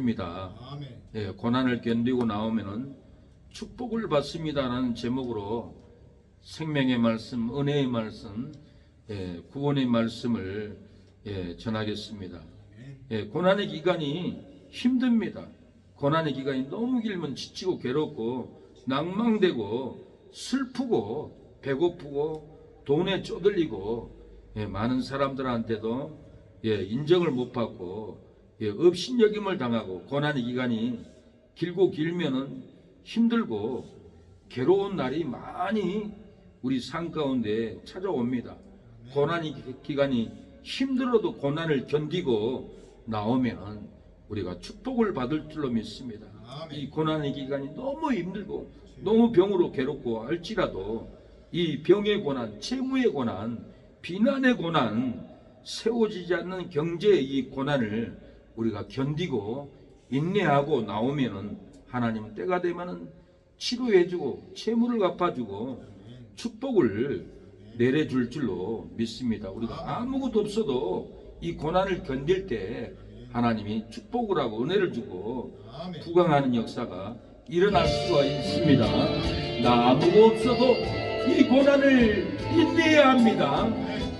입니다. 예, 고난을 견디고 나오면은 축복을 받습니다라는 제목으로 생명의 말씀, 은혜의 말씀, 구원의 말씀을 전하겠습니다. 고난의 기간이 힘듭니다. 고난의 기간이 너무 길면 지치고 괴롭고 낭망되고 슬프고 배고프고 돈에 쪼들리고 많은 사람들한테도 인정을 못 받고 업신여김을 당하고 고난의 기간이 길고 길면은 힘들고 괴로운 날이 많이 우리 삶 가운데 찾아옵니다. 고난의 기간이 힘들어도 고난을 견디고 나오면 우리가 축복을 받을 줄로 믿습니다. 이 고난의 기간이 너무 힘들고 너무 병으로 괴롭고 할지라도 이 병의 고난, 채무의 고난, 비난의 고난, 세워지지 않는 경제의 이 고난을 우리가 견디고 인내하고 나오면은 하나님은 때가 되면은 치료해주고 채무를 갚아주고 축복을 내려줄 줄로 믿습니다. 우리가 아무것도 없어도 이 고난을 견딜 때 하나님이 축복을 하고 은혜를 주고 부강하는 역사가 일어날 수가 있습니다. 나 아무것도 없어도 이 고난을 인내해야 합니다.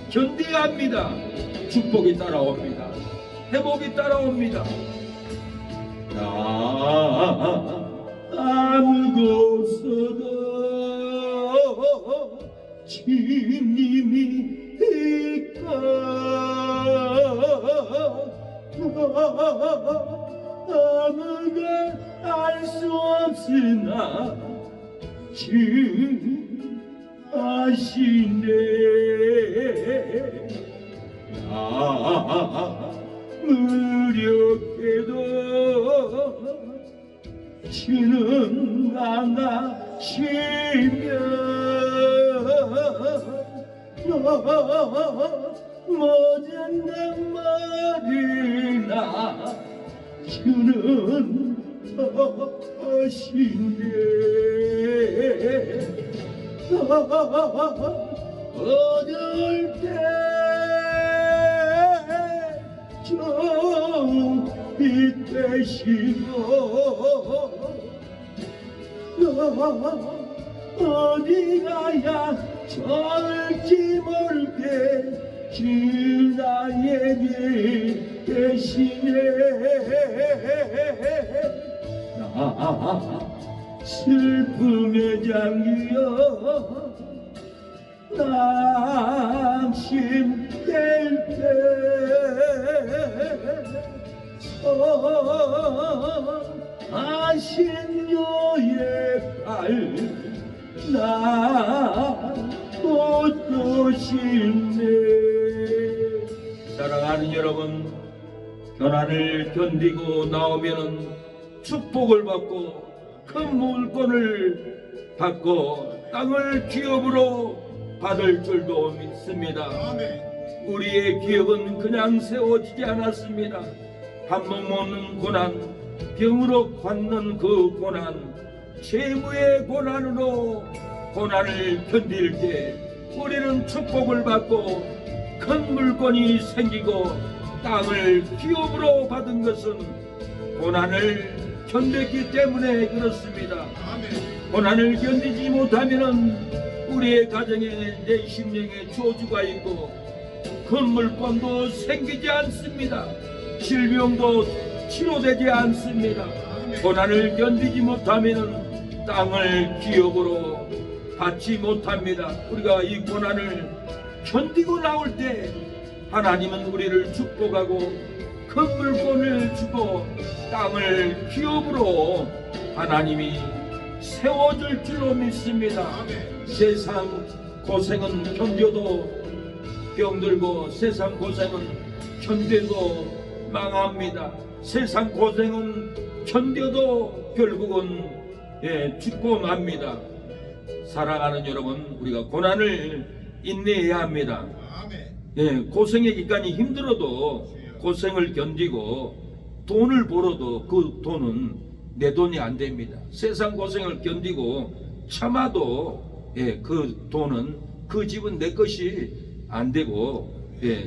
견뎌야 합니다. 축복이 따라옵니다. 회복이 따라옵니다. 나 아무것도 주님이니까 아무도 알 수 없으나 주 아시네. 무력해도 주는 강하시며 모자란 말이나 주는 하시네. 어두울 때 빛 되시고 어디 가야 좋을지 모르게 주 나의 길 되시네. 나 슬픔에 잠기어 낙심될 때 아신료의 발 나고도 싶네. 사랑하는 여러분, 고난을 견디고 나오면은 축복을 받고 큰 물건을 받고 땅을 기업으로 받을 줄도 믿습니다. 우리의 기업은 그냥 세워지지 않았습니다. 밥 못 먹는 고난, 병으로 갖는 그 고난, 채무의 고난으로 고난을 견딜 때 우리는 축복을 받고 큰 물건이 생기고 땅을 기업으로 받은 것은 고난을 견뎠기 때문에 그렇습니다. 고난을 견디지 못하면 우리의 가정에 내 심령에 저주가 있고 큰 물건도 생기지 않습니다. 질병도 치료되지 않습니다. 고난을 견디지 못하면 땅을 기업으로 받지 못합니다. 우리가 이 고난을 견디고 나올 때 하나님은 우리를 축복하고 큰 물건을 주고 땅을 기업으로 하나님이 세워줄 줄로 믿습니다. 세상 고생은 견뎌도 병들고 세상 고생은 견뎌도 망합니다. 세상 고생은 견뎌도 결국은 죽고 맙니다. 사랑하는 여러분, 우리가 고난을 인내해야 합니다. 고생의 기간이 힘들어도 고생을 견디고 돈을 벌어도 그 돈은 내 돈이 안 됩니다. 세상 고생을 견디고 참아도 그 돈은 그 집은 내 것이 안 되고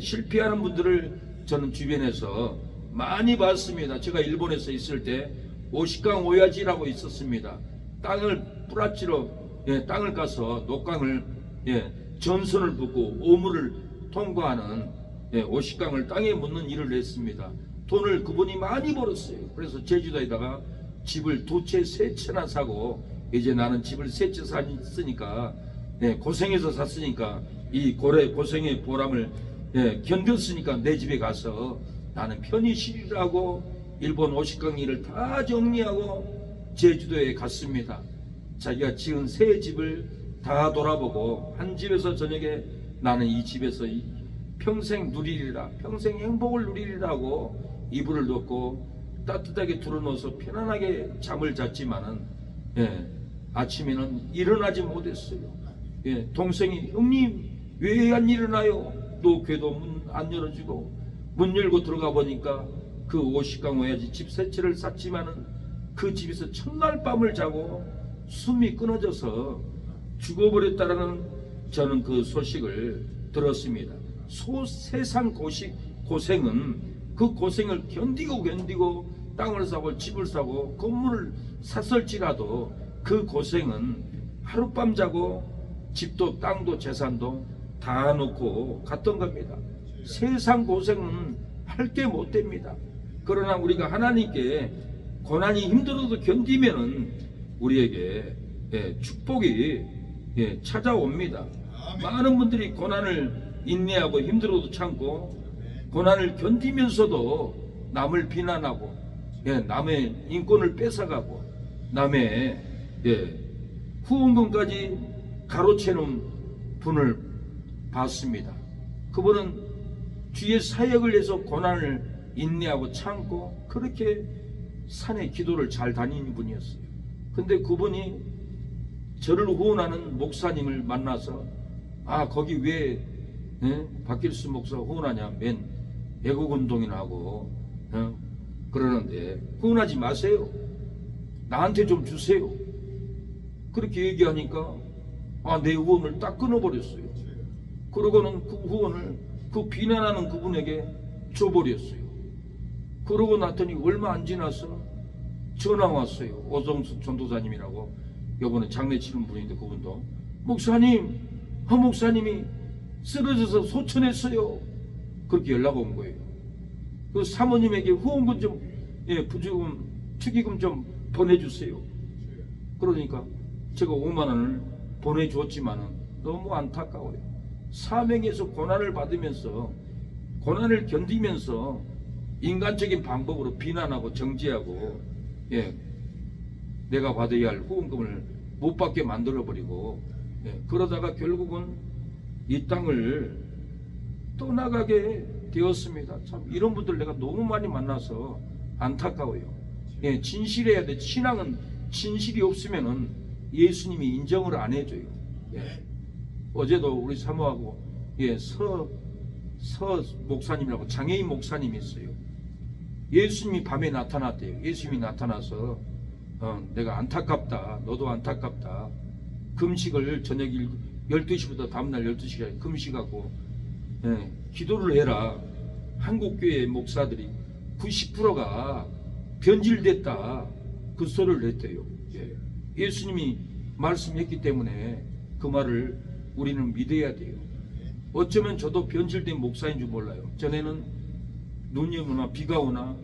실패하는 분들을 저는 주변에서 많이 봤습니다. 제가 일본에서 있을 때 오시강 오야지라고 있었습니다. 땅을 뿌라치러 땅을 가서 녹강을 전선을 붓고 오물을 통과하는 오시강을 땅에 묻는 일을 했습니다. 돈을 그분이 많이 벌었어요. 그래서 제주도에다가 집을 2채 3채나 사고, 이제 나는 집을 3채 샀으니까 고생해서 샀으니까 이 고생의 보람을 견뎠으니까 내 집에 가서 나는 편히 쉬라고 일본 오시강 일을 다 정리하고 제주도에 갔습니다. 자기가 지은 새 집을 다 돌아보고 한 집에서 저녁에 나는 이 집에서 평생 누리리라, 평생 행복을 누리리라고 이불을 덮고 따뜻하게 둘러놓아서 편안하게 잠을 잤지만은 아침에는 일어나지 못했어요. 동생이 형님 왜 안 일어나요? 또 걔도 문 안 열어주고 문 열고 들어가 보니까 그 오시강 오야지 집 3채를 샀지만은 그 집에서 첫날 밤을 자고 숨이 끊어져서 죽어버렸다라는 저는 그 소식을 들었습니다. 세상 고생은 그 고생을 견디고 땅을 사고 집을 사고 건물을 샀을지라도 그 고생은 하룻밤 자고 집도 땅도 재산도 다 놓고 갔던 겁니다. 세상 고생은 할 게 못 됩니다. 그러나 우리가 하나님께 고난이 힘들어도 견디면은 우리에게 축복이 찾아옵니다. 많은 분들이 고난을 인내하고 힘들어도 참고 고난을 견디면서도 남을 비난하고 남의 인권을 뺏어가고 남의 후원금까지 가로채는 분을 봤습니다. 그분은 주의 사역을 해서 고난을 인내하고 참고 그렇게 산에 기도를 잘 다니는 분이었어요. 근데 그분이 저를 후원하는 목사님을 만나서 거기 왜 박길수 목사 후원하냐, 맨 애국운동이나 하고 그러는데 후원하지 마세요, 나한테 좀 주세요, 그렇게 얘기하니까 내 후원을 딱 끊어버렸어요. 그러고는 그 후원을 그 비난하는 그분에게 줘버렸어요. 그러고 났더니 얼마 안 지나서 전화 왔어요. 오정수 전도사님이라고 요번에 장례 치른 분인데 그분도 목사님이 쓰러져서 소천했어요. 그렇게 연락 온 거예요. 그 사모님에게 후원금 좀 부주금 축의금 좀 보내주세요. 그러니까 제가 5만 원을 보내줬지만은 너무 안타까워요. 사명에서 고난을 받으면서 고난을 견디면서 인간적인 방법으로 비난하고 정죄하고 내가 받아야 할 후원금을 못 받게 만들어버리고 그러다가 결국은 이 땅을 떠나가게 되었습니다. 참 이런 분들 내가 너무 많이 만나서 안타까워요. 진실해야 돼. 신앙은 진실이 없으면은 예수님이 인정을 안 해줘요. 어제도 우리 사모하고 서 목사님이라고 장애인 목사님이 있어요. 예수님이 밤에 나타났대요. 예수님이 나타나서 내가 안타깝다, 너도 안타깝다, 금식을 저녁 12시부터 다음날 12시까지 금식하고 기도를 해라. 한국교회 목사들이 90%가 변질됐다, 그 소리를 했대요. 예수님이 말씀했기 때문에 그 말을 우리는 믿어야 돼요. 어쩌면 저도 변질된 목사인 줄 몰라요. 전에는 눈이 오나 비가 오나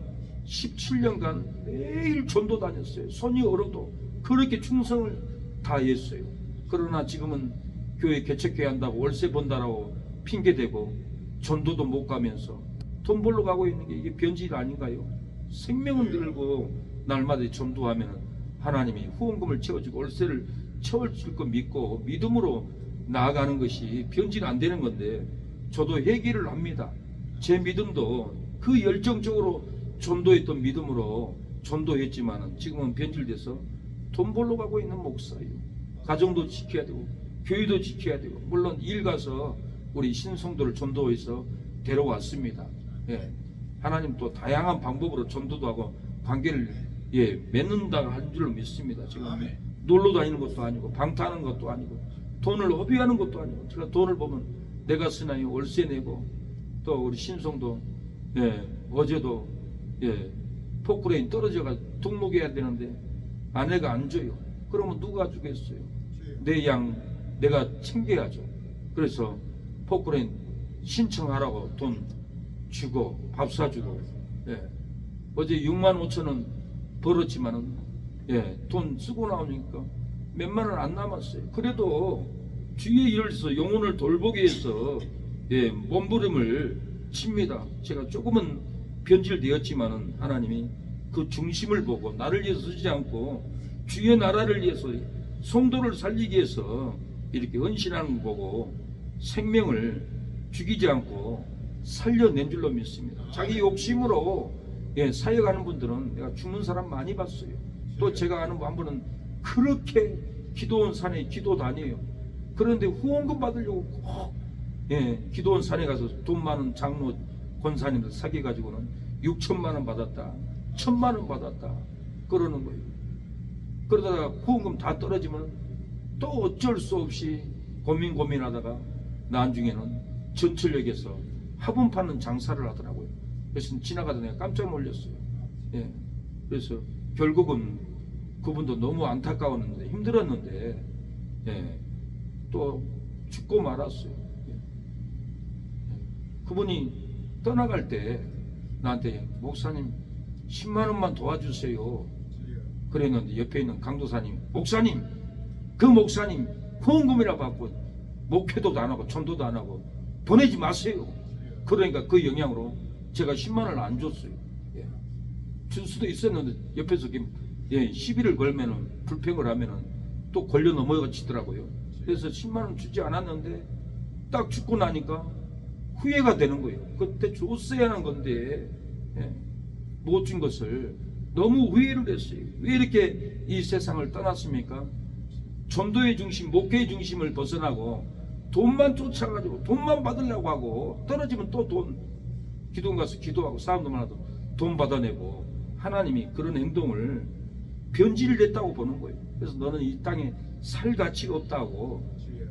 17년간 매일 전도 다녔어요. 손이 얼어도 그렇게 충성을 다했어요. 그러나 지금은 교회 개척해야 한다고 월세 번다라고 핑계대고 전도도 못 가면서 돈 벌러 가고 있는 게 이게 변질 아닌가요? 생명을 들고 날마다 전도하면 하나님이 후원금을 채워주고 월세를 채워줄 거 믿고 믿음으로 나아가는 것이 변질 안 되는 건데, 저도 회개를 합니다. 제 믿음도 그 열정적으로 전도했던 믿음으로 전도했지만 지금은 변질돼서 돈 벌러 가고 있는 목사예요. 가정도 지켜야 되고 교회도 지켜야 되고, 물론 일 가서 우리 신성도를 전도해서 데려왔습니다. 하나님 또 다양한 방법으로 전도도 하고 관계를 맺는다 할 줄로 믿습니다. 지금 놀러 다니는 것도 아니고 방탕하는 것도 아니고 돈을 허비하는 것도 아니고, 제가 돈을 보면 내가 쓰나요 월세 내고, 또 우리 신성도 어제도 예, 포크레인 떨어져가 등록해야 되는데 아내가 안 줘요. 그러면 누가 주겠어요? 내 양 내가 챙겨야죠. 그래서 포크레인 신청하라고 돈 주고 밥 사주고, 예. 어제 6만 5천 원 벌었지만은, 예, 돈 쓰고 나오니까 몇만 원 안 남았어요. 그래도 주의 일을 해서 영혼을 돌보기 위해서, 예, 몸부림을 칩니다. 제가 조금은 변질되었지만은 하나님이 그 중심을 보고 나를 위해서 쓰지 않고 주의 나라를 위해서 성도를 살리기 위해서 이렇게 헌신하는 거 보고 생명을 죽이지 않고 살려낸 줄로 믿습니다. 자기 욕심으로, 예, 사역하는 분들은 내가 죽는 사람 많이 봤어요. 또 제가 아는 한 분은 그렇게 기도원 산에 기도 다녀요. 그런데 후원금 받으려고 꼭, 예, 기도원 산에 가서 돈 많은 장로 권사님들 사귀어가지고는 6천만 원 받았다, 1,000만 원 받았다 그러는 거예요. 그러다가 후원금 다 떨어지면 또 어쩔 수 없이 고민하다가 나중에는 전철역에서 화분 파는 장사를 하더라고요. 그래서 지나가다 내가 깜짝 놀랐어요. 예. 그래서 결국은 그분도 너무 안타까웠는데 힘들었는데, 예, 또 죽고 말았어요. 예. 그분이 떠나갈 때 나한테 목사님 10만 원만 도와주세요 그랬는데 옆에 있는 강도사님, 목사님, 그 목사님 후원금이라 받고 목회도 안 하고 전도도 안 하고 보내지 마세요. 그러니까 그 영향으로 제가 10만 원을 안 줬어요. 예. 줄 수도 있었는데 옆에서, 예, 시비를 걸면은, 불평을 하면은 또 걸려 넘어가지더라고요. 그래서 10만 원 주지 않았는데 딱 죽고 나니까 후회가 되는 거예요. 그때 줬어야 하는 건데, 예, 못 준 것을 너무 후회를 했어요. 왜 이렇게 이 세상을 떠났습니까? 전도의 중심, 목회의 중심을 벗어나고 돈만 쫓아가지고 돈만 받으려고 하고, 떨어지면 또 돈, 기도원 가서 기도하고 사람도 많아도 돈 받아내고, 하나님이 그런 행동을 변질을 냈다고 보는 거예요. 그래서 너는 이 땅에 살 가치가 없다고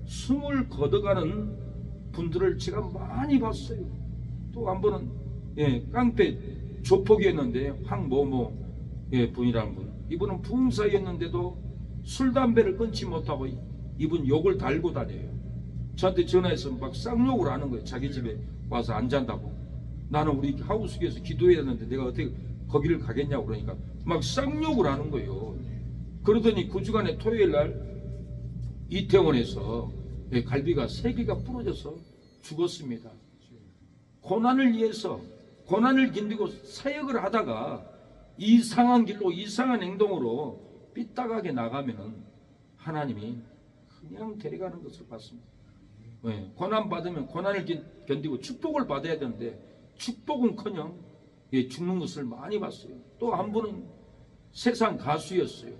숨을 걷어가는 분들을 제가 많이 봤어요. 또 한 번은, 예, 깡패 조폭이었는데 황모모, 예, 분이라는 분, 이분은 부흥사였는데도 술 담배를 끊지 못하고 이분 욕을 달고 다녀요. 저한테 전화해서 막 쌍욕을 하는 거예요. 자기 집에 와서 안 잔다고. 나는 우리 하우스에서 기도해야 하는데 내가 어떻게 거기를 가겠냐고 그러니까 막 쌍욕을 하는 거예요. 그러더니 그 주간에 토요일 날 이태원에서, 예, 갈비가 3개가 부러져서 죽었습니다. 고난을 위해서, 고난을 견디고 사역을 하다가 이상한 길로, 이상한 행동으로 삐딱하게 나가면은 하나님이 그냥 데려가는 것을 봤습니다. 네, 고난 받으면 고난을 견디고 축복을 받아야 되는데 축복은커녕, 예, 죽는 것을 많이 봤어요. 또 한 분은 세상 가수였어요.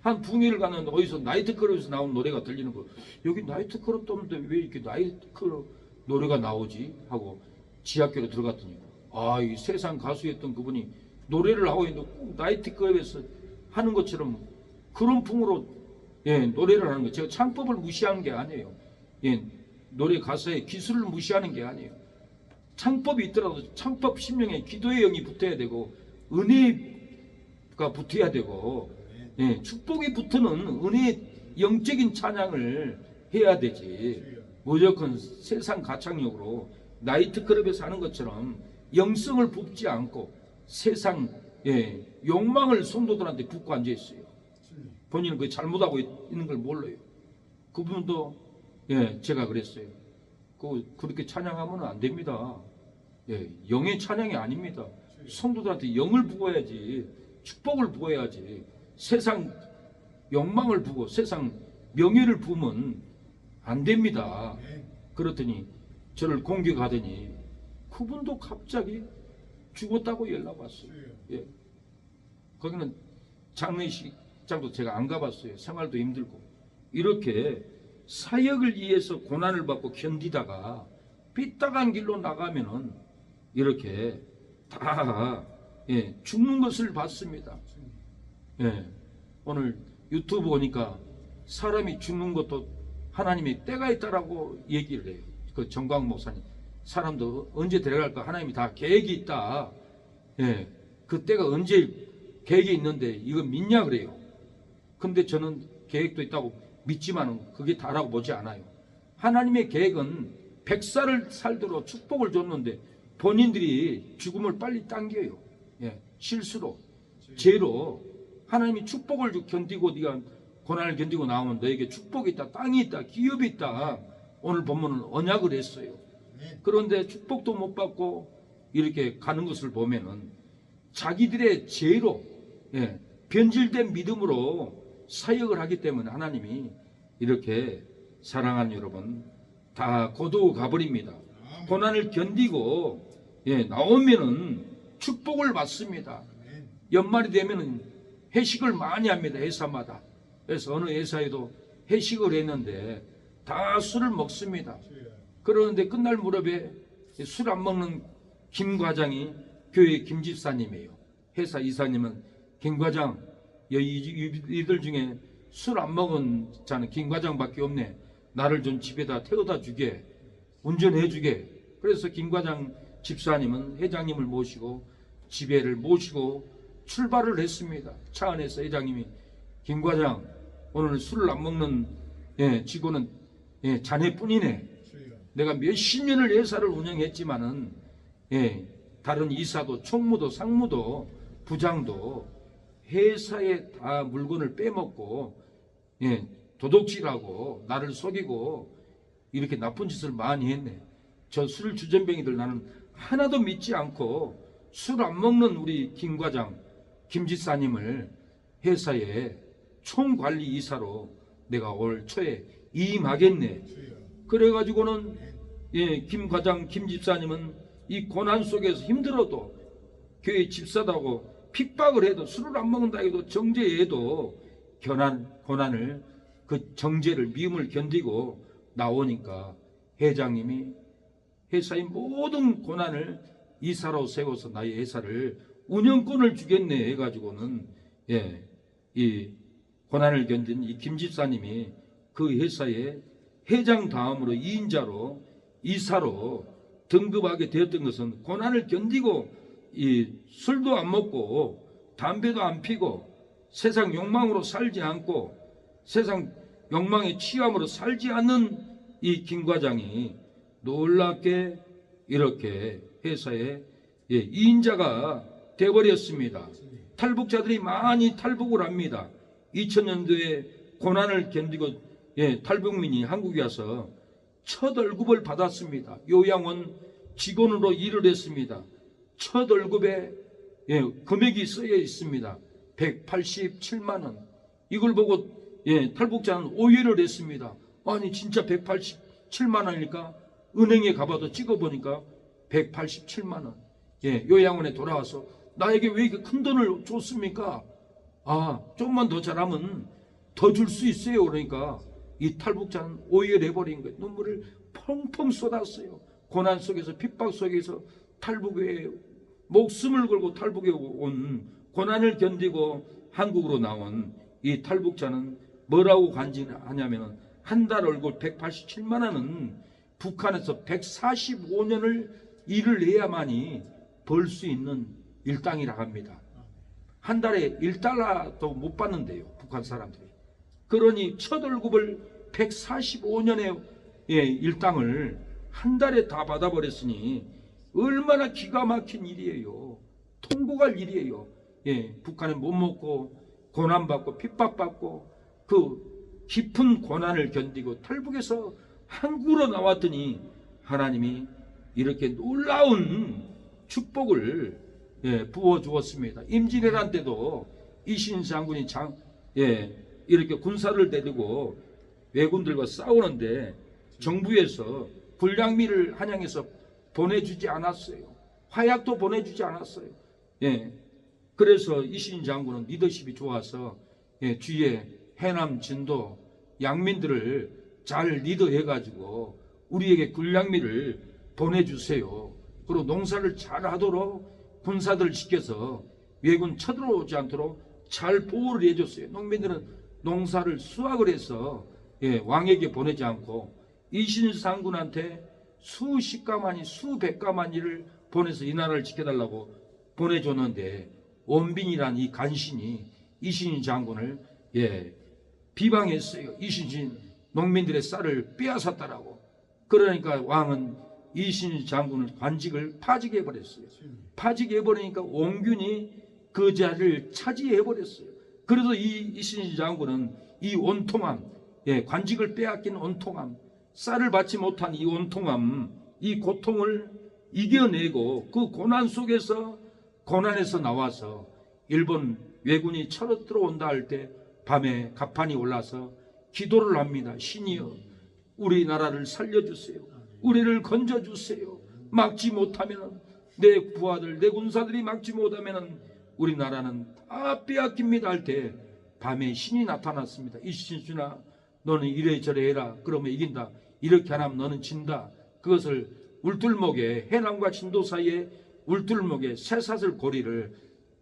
한 붕해를 가는데 어디서 나이트클럽에서 나온 노래가 들리는 거, 여기 나이트클럽도 없는데 왜 이렇게 나이트클럽 노래가 나오지 하고 지하교로 들어갔더니, 아, 이 세상 가수였던 그분이 노래를 하고 있는데 꼭 나이트클럽에서 하는 것처럼 그런 풍으로, 예, 노래를 하는 거. 제가 창법을 무시하는 게 아니에요. 예, 노래 가사의 기술을 무시하는 게 아니에요. 창법이 있더라도 창법 심령에 기도의 영이 붙어야 되고 은혜가 붙어야 되고, 예, 축복이 붙는 은혜의 영적인 찬양을 해야 되지. 무조건 세상 가창력으로 나이트클럽에서 하는 것처럼 영성을 붓지 않고 세상, 예, 욕망을 성도들한테 붓고 앉아 있어요. 본인은 그 잘못하고 있는 걸 몰라요. 그분도, 예, 제가 그랬어요. 그렇게 찬양하면 안 됩니다. 예, 영의 찬양이 아닙니다. 성도들한테 영을 부어야지, 축복을 부어야지. 세상 욕망을 부고 세상 명예를 부으면 안 됩니다. 그렇더니 저를 공격하더니 그분도 갑자기 죽었다고 연락 왔어요. 예. 거기는 장례식장도 제가 안 가봤어요. 생활도 힘들고. 이렇게 사역을 위해서 고난을 받고 견디다가 삐딱한 길로 나가면은 이렇게 다, 예, 죽는 것을 봤습니다. 예, 오늘 유튜브 보니까 사람이 죽는 것도 하나님의 때가 있다라고 얘기를 해요. 그 정광 목사님, 사람도 언제 데려갈까 하나님이 다 계획이 있다. 예, 그때가 언제 계획이 있는데 이거 믿냐 그래요. 근데 저는 계획도 있다고 믿지만은 그게 다라고 보지 않아요. 하나님의 계획은 100살을 살도록 축복을 줬는데 본인들이 죽음을 빨리 당겨요. 예, 실수로, 죄로. 하나님이 축복을 견디고 네가 고난을 견디고 나오면 너에게 축복이 있다, 땅이 있다, 기업이 있다. 오늘 본문은 언약을 했어요. 그런데 축복도 못 받고 이렇게 가는 것을 보면은 자기들의 죄로, 예, 변질된 믿음으로 사역을 하기 때문에 하나님이 이렇게 사랑하는 여러분 다 고도 가버립니다. 고난을 견디고, 예, 나오면은 축복을 받습니다. 연말이 되면은 회식을 많이 합니다. 회사마다. 그래서 어느 회사에도 회식을 했는데 다 술을 먹습니다. 그러는데 끝날 무렵에 술 안 먹는 김 과장이 교회 김 집사님이에요. 회사 이사님은 김 과장, 이들 중에 술 안 먹은 자는 김 과장밖에 없네. 나를 좀 집에다 태워다 주게, 운전해 주게. 그래서 김 과장 집사님은 회장님을 모시고 집에를 모시고 출발을 했습니다. 차 안에서 회장님이 김 과장 오늘 술을 안 먹는, 예, 직원은, 예, 자네뿐이네. 내가 몇십 년을 회사를 운영했지만은, 예, 다른 이사도 총무도 상무도 부장도 회사에 다 물건을 빼먹고, 예, 도둑질하고 나를 속이고 이렇게 나쁜 짓을 많이 했네. 저 술 주전뱅이들 나는 하나도 믿지 않고 술 안 먹는 우리 김 과장, 김 지사님을 회사에 총관리 이사로 내가 올 초에 임하겠네. 그래가지고는, 예, 김 과장, 김 집사님은 이 고난 속에서 힘들어도 교회 집사다고 핍박을 해도 술을 안 먹는다 해도 정죄해도 고난을 그 정죄를 미움을 견디고 나오니까 회장님이 회사의 모든 고난을 이사로 세워서 나의 회사를 운영권을 주겠네 해가지고는, 예, 이 고난을 견딘 이 김 집사님이 그 회사의 회장 다음으로 2인자로 이사로 등급하게 되었던 것은 고난을 견디고 이 술도 안 먹고 담배도 안 피고 세상 욕망으로 살지 않고 세상 욕망에 취함으로 살지 않는 이 김 과장이 놀랍게 이렇게 회사에, 예, 2인자가 되어버렸습니다. 탈북자들이 많이 탈북을 합니다. 2000년도에 고난을 견디고, 예, 탈북민이 한국에 와서 첫 월급을 받았습니다. 요양원 직원으로 일을 했습니다. 첫 월급에, 예, 금액이 쓰여 있습니다. 187만 원. 이걸 보고, 예, 탈북자는 오해를 했습니다. 아니 진짜 187만 원일까? 은행에 가봐도 찍어보니까 187만 원. 예, 요양원에 돌아와서 나에게 왜 이렇게 큰 돈을 줬습니까? 아, 좀만 더 잘하면 더 줄 수 있어요. 그러니까 이 탈북자는 오해를 해버린 거예요. 눈물을 펑펑 쏟았어요. 고난 속에서, 핍박 속에서 탈북에 목숨을 걸고 탈북에 온, 고난을 견디고 한국으로 나온 이 탈북자는 뭐라고 간증하냐면은 한 달 월급 187만 원은 북한에서 145년을 일을 해야만이 벌 수 있는 일당이라고 합니다. 한 달에 1달러도 못 받는데요, 북한 사람들이. 그러니 첫 월급을 145년의, 예, 일당을 한 달에 다 받아버렸으니 얼마나 기가 막힌 일이에요. 통곡할 일이에요. 예, 북한에 못 먹고 고난받고 핍박받고 그 깊은 고난을 견디고 탈북에서 한국으로 나왔더니 하나님이 이렇게 놀라운 축복을, 예, 부어주었습니다. 임진왜란 때도 이신 장군이 예, 이렇게 군사를 데리고 왜군들과 싸우는데 정부에서 불량미를 한양에서 보내주지 않았어요. 화약도 보내주지 않았어요. 예, 그래서 이신 장군은 리더십이 좋아서, 예, 주위에 해남, 진도, 양민들을 잘 리더해가지고 우리에게 군량미를 보내주세요. 그리고 농사를 잘 하도록 군사들을 시켜서 왜군 쳐들어오지 않도록 잘 보호를 해줬어요. 농민들은 농사를 수확을 해서, 예, 왕에게 보내지 않고 이신상군한테 수십 가마니 수백 가마니를 보내서 이 나라를 지켜달라고 보내줬는데 원빈이란 이 간신이 이순신 장군을 비방했어요. 이순신 농민들의 쌀을 빼앗았다라고. 그러니까 왕은 이순신 장군을 관직을 파직해 버렸어요. 파직해 버리니까 원균이 그 자리를 차지해 버렸어요. 그래서 이 이순신 장군은 이 온통함, 관직을 빼앗긴 온통함, 쌀을 받지 못한 이 온통함, 이 고통을 이겨내고 그 고난에서 나와서 일본 왜군이 쳐러 들어온다 할 때 밤에 갑판이 올라서 기도를 합니다. 신이여, 우리나라를 살려주세요. 우리를 건져주세요. 막지 못하면 내 부하들, 내 군사들이 막지 못하면 우리나라는 다 빼앗깁니다 할 때 밤에 신이 나타났습니다. 이순신아, 너는 이래저래 해라. 그러면 이긴다. 이렇게 안 하면 너는 진다. 그것을 울tur목에, 해남과 진도 사이에 울tur목에 쇠사슬 고리를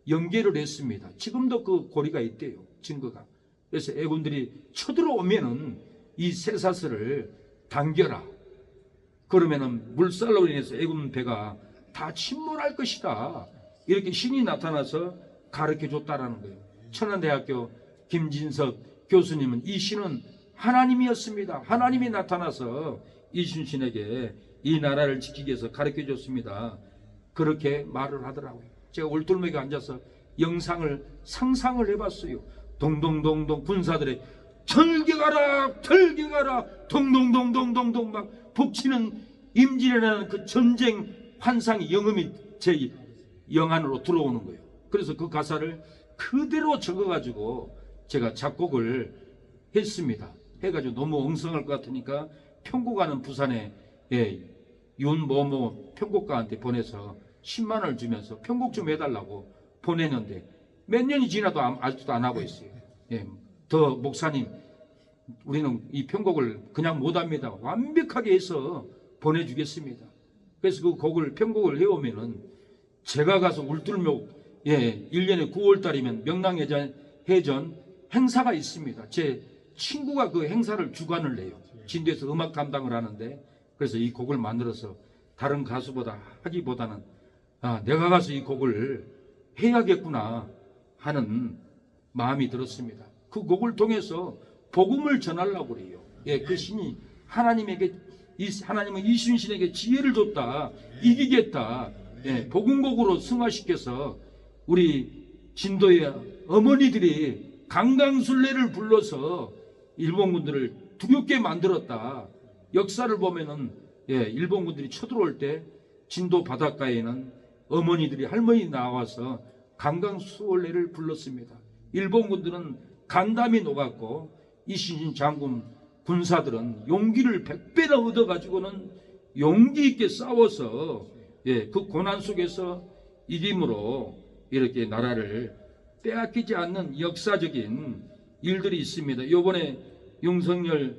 연결을 했습니다. 지금도 그 고리가 있대요. 증거가. 그래서 애군들이 쳐들어오면은 이 쇠사슬을 당겨라. 그러면은 물살로 인해서 애군 배가 다 침몰할 것이다. 이렇게 신이 나타나서 가르쳐 줬다라는 거예요. 천안대학교 김진석 교수님은 이 신은 하나님이었습니다. 하나님이 나타나서 이순신에게 이 나라를 지키기 위해서 가르쳐 줬습니다. 그렇게 말을 하더라고요. 제가 울tur목에 앉아서 영상을 상상을 해봤어요. 동동동동 군사들의 절개가라 절개가라 동동동동동동 막 북치는 임진왜란이라는 그 전쟁 환상이 영음이 제 영안으로 들어오는 거예요. 그래서 그 가사를 그대로 적어가지고 제가 작곡을 했습니다. 해가지고 너무 엉성할 것 같으니까 편곡하는 부산에 윤모모 편곡가한테 보내서 10만 원을 주면서 편곡 좀 해달라고 보내는데 몇 년이 지나도 아직도 안 하고 있어요. 더 목사님, 우리는 이 편곡을 그냥 못합니다. 완벽하게 해서 보내주겠습니다. 그래서 그 곡을 편곡을 해오면은 제가 가서 울tur목 1년에 9월달이면 명랑해전 행사가 있습니다. 제 친구가 그 행사를 주관을 해요. 진도에서 음악 담당을 하는데, 그래서 이 곡을 만들어서 다른 가수보다 하기보다는 내가 가서 이 곡을 해야겠구나 하는 마음이 들었습니다. 그 곡을 통해서 복음을 전하려고 그래요. 그 신이 하나님은 이순신에게 지혜를 줬다. 이기겠다. 복음곡으로 승화시켜서 우리 진도의 어머니들이 강강술래를 불러서 일본군들을 두렵게 만들었다. 역사를 보면은 일본군들이 쳐들어올 때 진도 바닷가에는 어머니들이 할머니 나와서 강강술래를 불렀습니다. 일본군들은 간담이 녹았고 이순신 장군 군사들은 용기를 100배나 얻어가지고는 용기 있게 싸워서 그 고난 속에서 이김으로 이렇게 나라를 빼앗기지 않는 역사적인 일들이 있습니다. 이번에 윤석열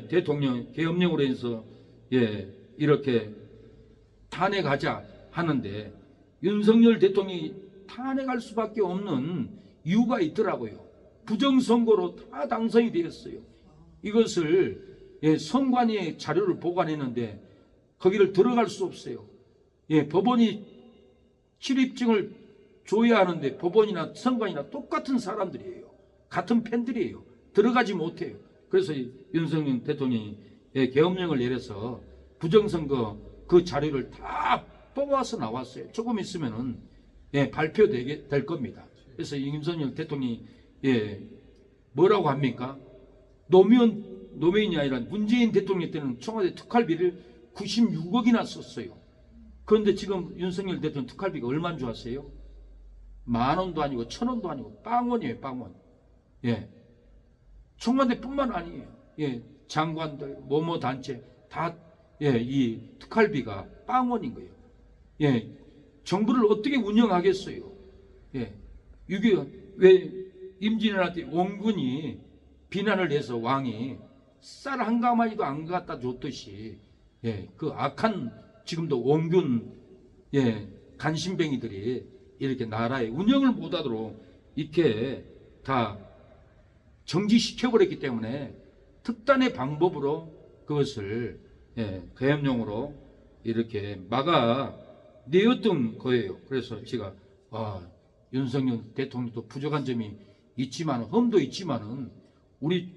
대통령 계엄령으로 해서 이렇게 탄핵하자 하는데 윤석열 대통령이 탄핵할 수밖에 없는 이유가 있더라고요. 부정선거로 다 당선이 되었어요. 이것을 선관위의 자료를 보관했는데 거기를 들어갈 수 없어요. 법원이 출입증을 줘야 하는데 법원이나 선관이나 똑같은 사람들이에요. 같은 팬들이에요. 들어가지 못해요. 그래서 윤석열 대통령이 계엄령을 내려서 부정선거 그 자료를 다 뽑아서 나왔어요. 조금 있으면은 발표되게 될 겁니다. 그래서 윤석열 대통령이 뭐라고 합니까? 노무현이 아니라 문재인 대통령 때는 청와대 특활비를 96억이나 썼어요. 그런데 지금 윤석열 대통령 특활비가 얼마인 줄 아세요? 10,000원도 아니고 1,000원도 아니고 빵원이에요. 빵원. 청와대뿐만 아니에요. 장관들, 모모 단체 다 이 특활비가 빵원인 거예요. 정부를 어떻게 운영하겠어요? 이게 왜 임진왜란 원군이 비난을 해서 왕이 쌀 한 가마니도 안 갖다 줬듯이 그 악한 지금도 원군 간신뱅이들이 이렇게 나라의 운영을 못하도록 이렇게 다 정지시켜버렸기 때문에 특단의 방법으로 그것을 윤석열 대통령도 부족한 점이 있지만, 흠도 있지만은, 우리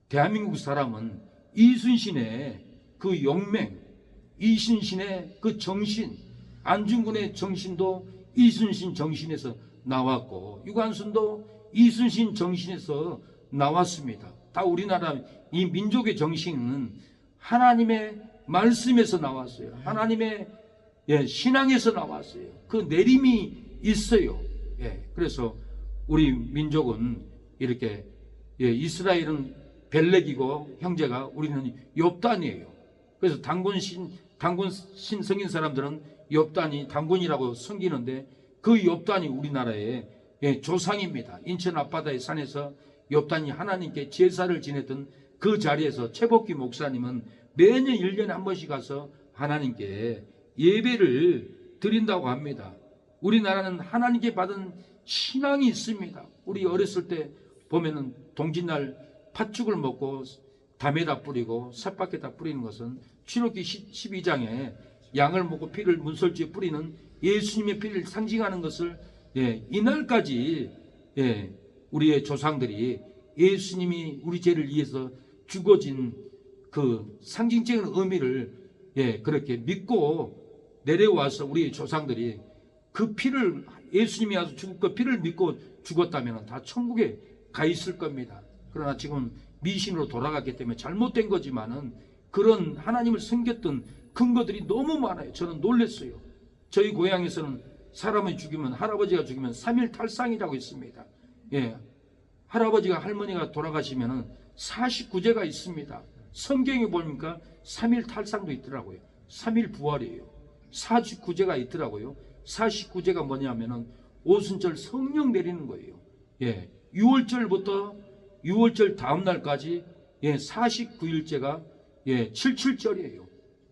대한민국 사람은 이순신의 그 용맹, 이순신의 그 정신, 안중근의 정신도 이순신 정신에서 나왔고, 유관순도 이순신 정신에서 나왔습니다. 다 우리나라 이 민족의 정신은 하나님의 말씀에서 나왔어요. 하나님의 신앙에서 나왔어요. 그 내림이 있어요. 그래서 우리 민족은 이렇게, 이스라엘은 벨렉이고 형제가 우리는 욥단이에요. 그래서 당군 신성인 사람들은 욥단이 당군이라고 섬기는데, 그 욥단이 우리나라의 조상입니다. 인천 앞바다의 산에서 욥단이 하나님께 제사를 지냈던 그 자리에서 최복기 목사님은 매년 1년에 한 번씩 가서 하나님께 예배를 드린다고 합니다. 우리나라는 하나님께 받은 신앙이 있습니다. 우리 어렸을 때 보면은 동짓날 팥죽을 먹고 담에다 뿌리고 삿밖에다 뿌리는 것은 출애굽기 12장에 양을 먹고 피를 문설주에 뿌리는 예수님의 피를 상징하는 것을, 이날까지 우리의 조상들이 예수님이 우리 죄를 위해서 죽어진 그 상징적인 의미를 그렇게 믿고 내려와서 우리의 조상들이 그 피를, 예수님이 와서 죽을 그 피를 믿고 죽었다면 다 천국에 가 있을 겁니다. 그러나 지금 미신으로 돌아갔기 때문에 잘못된 거지만은 그런 하나님을 섬겼던 근거들이 너무 많아요. 저는 놀랐어요. 저희 고향에서는 사람이 죽이면, 할아버지가 죽이면 3일 탈상이라고 있습니다. 할아버지가 할머니가 돌아가시면은 49제가 있습니다. 성경에 보니까 3일 탈상도 있더라고요. 3일 부활이에요. 49제가 있더라고요. 49제가 뭐냐면은 오순절 성령 내리는 거예요. 6월절부터 6월절 다음 날까지 49일째가 77절이에요.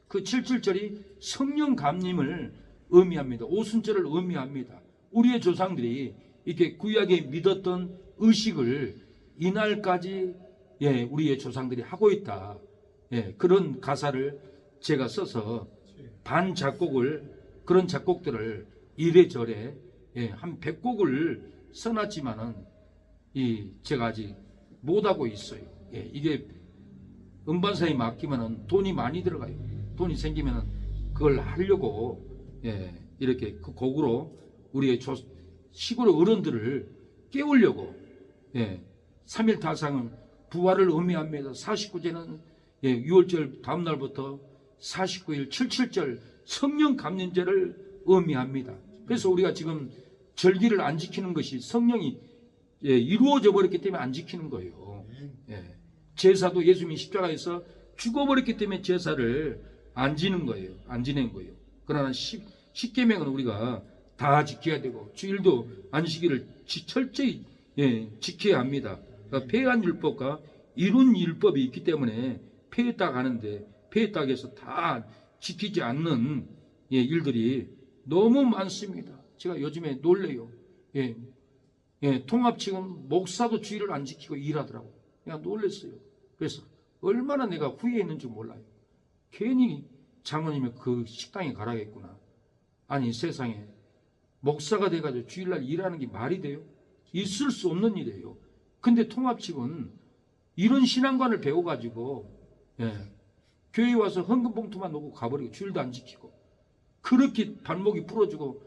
그 77절이 성령 감림을 의미합니다. 오순절을 의미합니다. 우리의 조상들이 이렇게 구약에 믿었던 의식을 이날까지 우리의 조상들이 하고 있다. 그런 가사를 제가 써서 반작곡을, 그런 작곡들을 이래저래 한 100곡을 써놨지만은 제가 아직 못하고 있어요. 이게 음반사에 맡기면은 돈이 많이 들어가요. 돈이 생기면은 그걸 하려고 이렇게 그 곡으로 우리의 시골 어른들을 깨우려고 3일 타상은 부활을 의미합니다. 49제는 6월절 다음 날부터 49일 77절 성령 감림제를 의미합니다. 그래서 우리가 지금 절기를 안 지키는 것이 성령이 이루어져 버렸기 때문에 안 지키는 거예요. 제사도 예수님이 십자가에서 죽어버렸기 때문에 제사를 안 지는 거예요. 안 지낸 거예요. 그러나 10계명은 우리가 다 지켜야 되고, 주일도 안식일을 철저히 지켜야 합니다. 그러니까 폐한 율법과 이룬 율법이 있기 때문에 폐했다고 하는데, 폐했다고 해서 다 지키지 않는 일들이 너무 많습니다. 제가 요즘에 놀래요. 통합 지금 목사도 주일을 안 지키고 일하더라고요. 그냥 놀랬어요. 그래서 얼마나 내가 후회했는지 몰라요. 괜히 장로님이 그 식당에 가라겠구나. 아니, 세상에 목사가 돼가지고 주일날 일하는 게 말이 돼요? 있을 수 없는 일이에요. 근데 통합집은 이런 신앙관을 배워가지고 교회에 와서 헌금 봉투만 놓고 가버리고 주일도 안 지키고, 그렇게 발목이 부러지고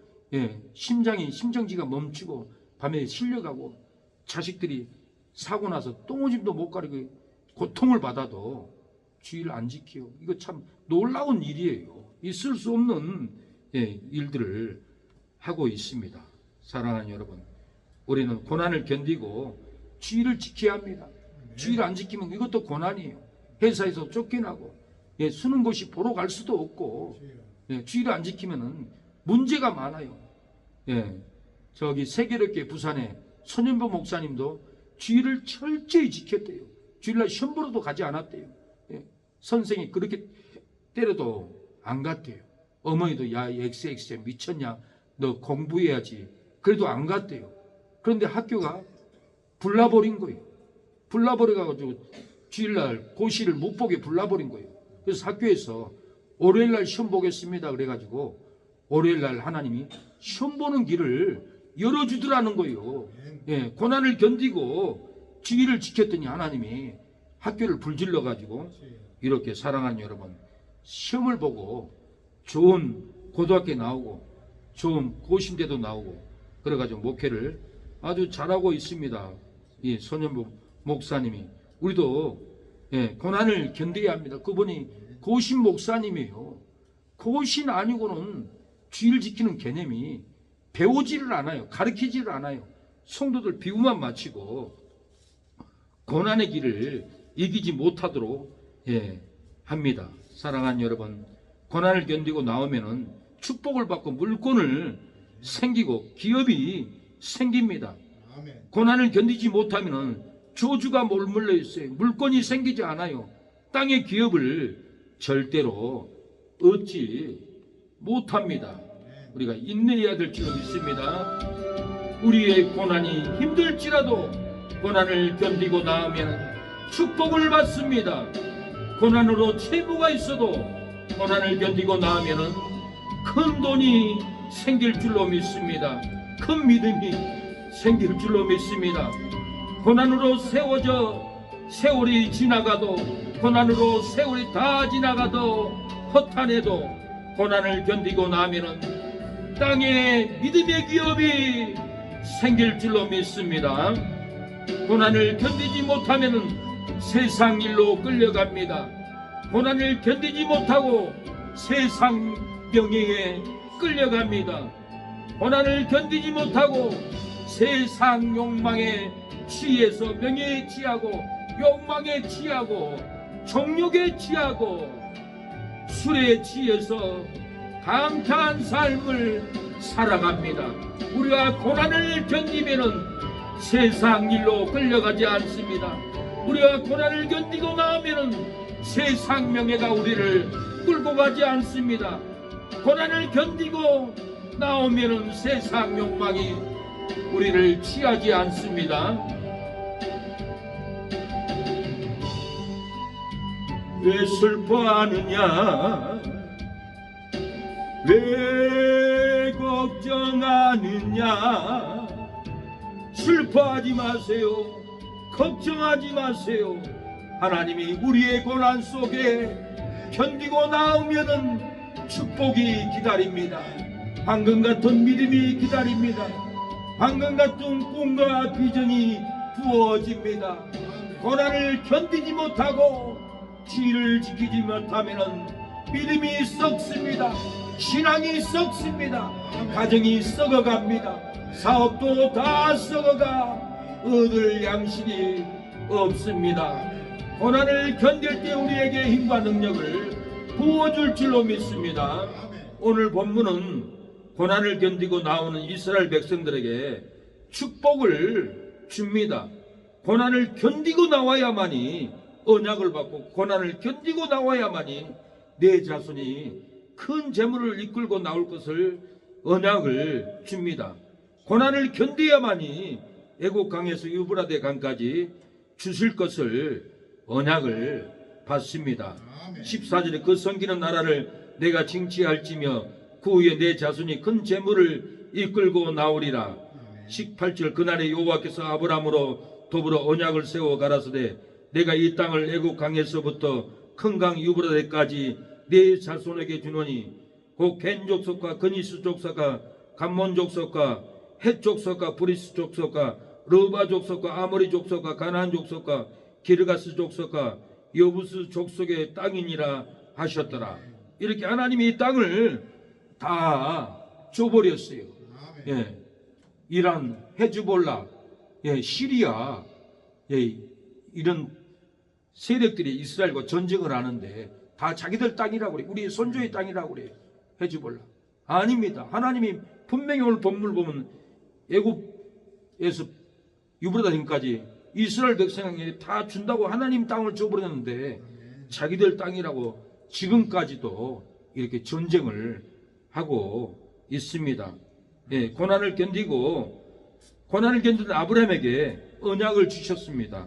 심정지가 멈추고 밤에 실려가고 자식들이 사고 나서 똥오줌도 못 가리고 고통을 받아도 주일 안 지키요. 이거 참 놀라운 일이에요. 있을 수 없는 일들을 하고 있습니다. 사랑하는 여러분, 우리는 고난을 견디고 주일을 지켜야 합니다. 주일 안 지키면 이것도 고난이에요. 회사에서 쫓겨나고 수능 고시 보러 갈 수도 없고, 주일을 안 지키면은 문제가 많아요. 저기 세계롭게 부산에 손현보 목사님도 주일을 철저히 지켰대요. 주일날 시험 보러도 가지 않았대요. 선생이 그렇게 때려도 안 갔대요. 어머니도 야 XX야 미쳤냐, 너 공부해야지, 그래도 안 갔대요. 그런데 학교가 불나버린 거예요. 불나버려가지고 주일날 고시를 못 보게 불나버린 거예요. 그래서 학교에서 월요일날 시험 보겠습니다 그래가지고 월요일날 하나님이 시험 보는 길을 열어주더라는 거예요. 예, 고난을 견디고 주의를 지켰더니 하나님이 학교를 불질러 가지고 이렇게 사랑하는 여러분, 시험을 보고 좋은 고등학교에 나오고 좋은 고심대도 나오고 그래가지고 목회를 아주 잘하고 있습니다. 이 손현보 목사님이. 우리도 예, 고난을 견뎌야 합니다. 그분이 고신 목사님이에요. 고신 아니고는 주의를 지키는 개념이 배우지를 않아요. 가르치지를 않아요. 성도들 비유만 마치고 고난의 길을 이기지 못하도록 예, 합니다. 사랑하는 여러분, 고난을 견디고 나오면은 축복을 받고 물건을 생기고 기업이 생깁니다. 고난을 견디지 못하면은 저주가 몰물러 있어요. 물건이 생기지 않아요. 땅의 기업을 절대로 얻지 못합니다. 우리가 인내해야 될 줄로 믿습니다. 우리의 고난이 힘들지라도 고난을 견디고 나오면 축복을 받습니다. 고난으로 채무가 있어도 고난을 견디고 나오면 큰 돈이 생길 줄로 믿습니다. 큰 믿음이 생길 줄로 믿습니다. 고난으로 세워져 세월이 지나가도, 고난으로 세월이 다 지나가도, 허탄해도 고난을 견디고 나면은 땅에 믿음의 기업이 생길 줄로 믿습니다. 고난을 견디지 못하면은 세상 일로 끌려갑니다. 고난을 견디지 못하고 세상 명예에 끌려갑니다. 고난을 견디지 못하고 세상 욕망에 취해서 명예에 취하고 욕망에 취하고 정욕에 취하고 술에 취해서 감탄한 삶을 살아갑니다. 우리가 고난을 견디면은 세상 일로 끌려가지 않습니다. 우리가 고난을 견디고 나오면은 세상 명예가 우리를 끌고 가지 않습니다. 고난을 견디고 나오면은 세상 욕망이 우리를 취하지 않습니다. 왜 슬퍼하느냐, 왜 걱정하느냐. 슬퍼하지 마세요. 걱정하지 마세요. 하나님이 우리의 고난 속에 견디고 나오면은 축복이 기다립니다. 방금 같은 믿음이 기다립니다. 방금 같은 꿈과 비전이 부어집니다. 고난을 견디지 못하고 지혜를 지키지 못하면 믿음이 썩습니다. 신앙이 썩습니다. 가정이 썩어갑니다. 사업도 다 썩어가 얻을 양식이 없습니다. 고난을 견딜 때 우리에게 힘과 능력을 부어줄 줄로 믿습니다. 오늘 본문은 고난을 견디고 나오는 이스라엘 백성들에게 축복을 줍니다. 고난을 견디고 나와야만이 언약을 받고, 고난을 견디고 나와야만이 내 자손이 큰 재물을 이끌고 나올 것을 언약을 줍니다. 고난을 견뎌야만이 애국 강에서 유브라데 강까지 주실 것을 언약을 받습니다. 14절에 그 섬기는 나라를 내가 징치할지며 그 후에 내 자손이 큰 재물을 이끌고 나오리라. 18절 그날에 여호와께서 아브라함으로 더불어 언약을 세워 가라사대 내가 이 땅을 애국 강에서부터 큰 강 유브라데까지 내 자손에게 주노니 곧 겐 족속과 그니스 족속과 감몬 족속과 헷 족속과 브리스 족속과 르바 족속과 아모리 족속과 가나안 족속과 기르가스 족속과 여부스 족속의 땅이니라 하셨더라. 이렇게 하나님이 이 땅을 다 줘버렸어요. 예, 이란, 헤즈볼라, 예, 시리아, 예, 이런 세력들이 이스라엘과 전쟁을 하는데 다 자기들 땅이라고 그래. 우리 손주의 땅이라고 그래. 헤즈볼라. 아닙니다. 하나님이 분명히 오늘 본문을 보면 애굽에서 유브라데까지 이스라엘 백성에게 다 준다고 하나님 땅을 줘버렸는데 자기들 땅이라고 지금까지도 이렇게 전쟁을 하고 있습니다. 예, 고난을 견디는 아브라함에게 언약을 주셨습니다.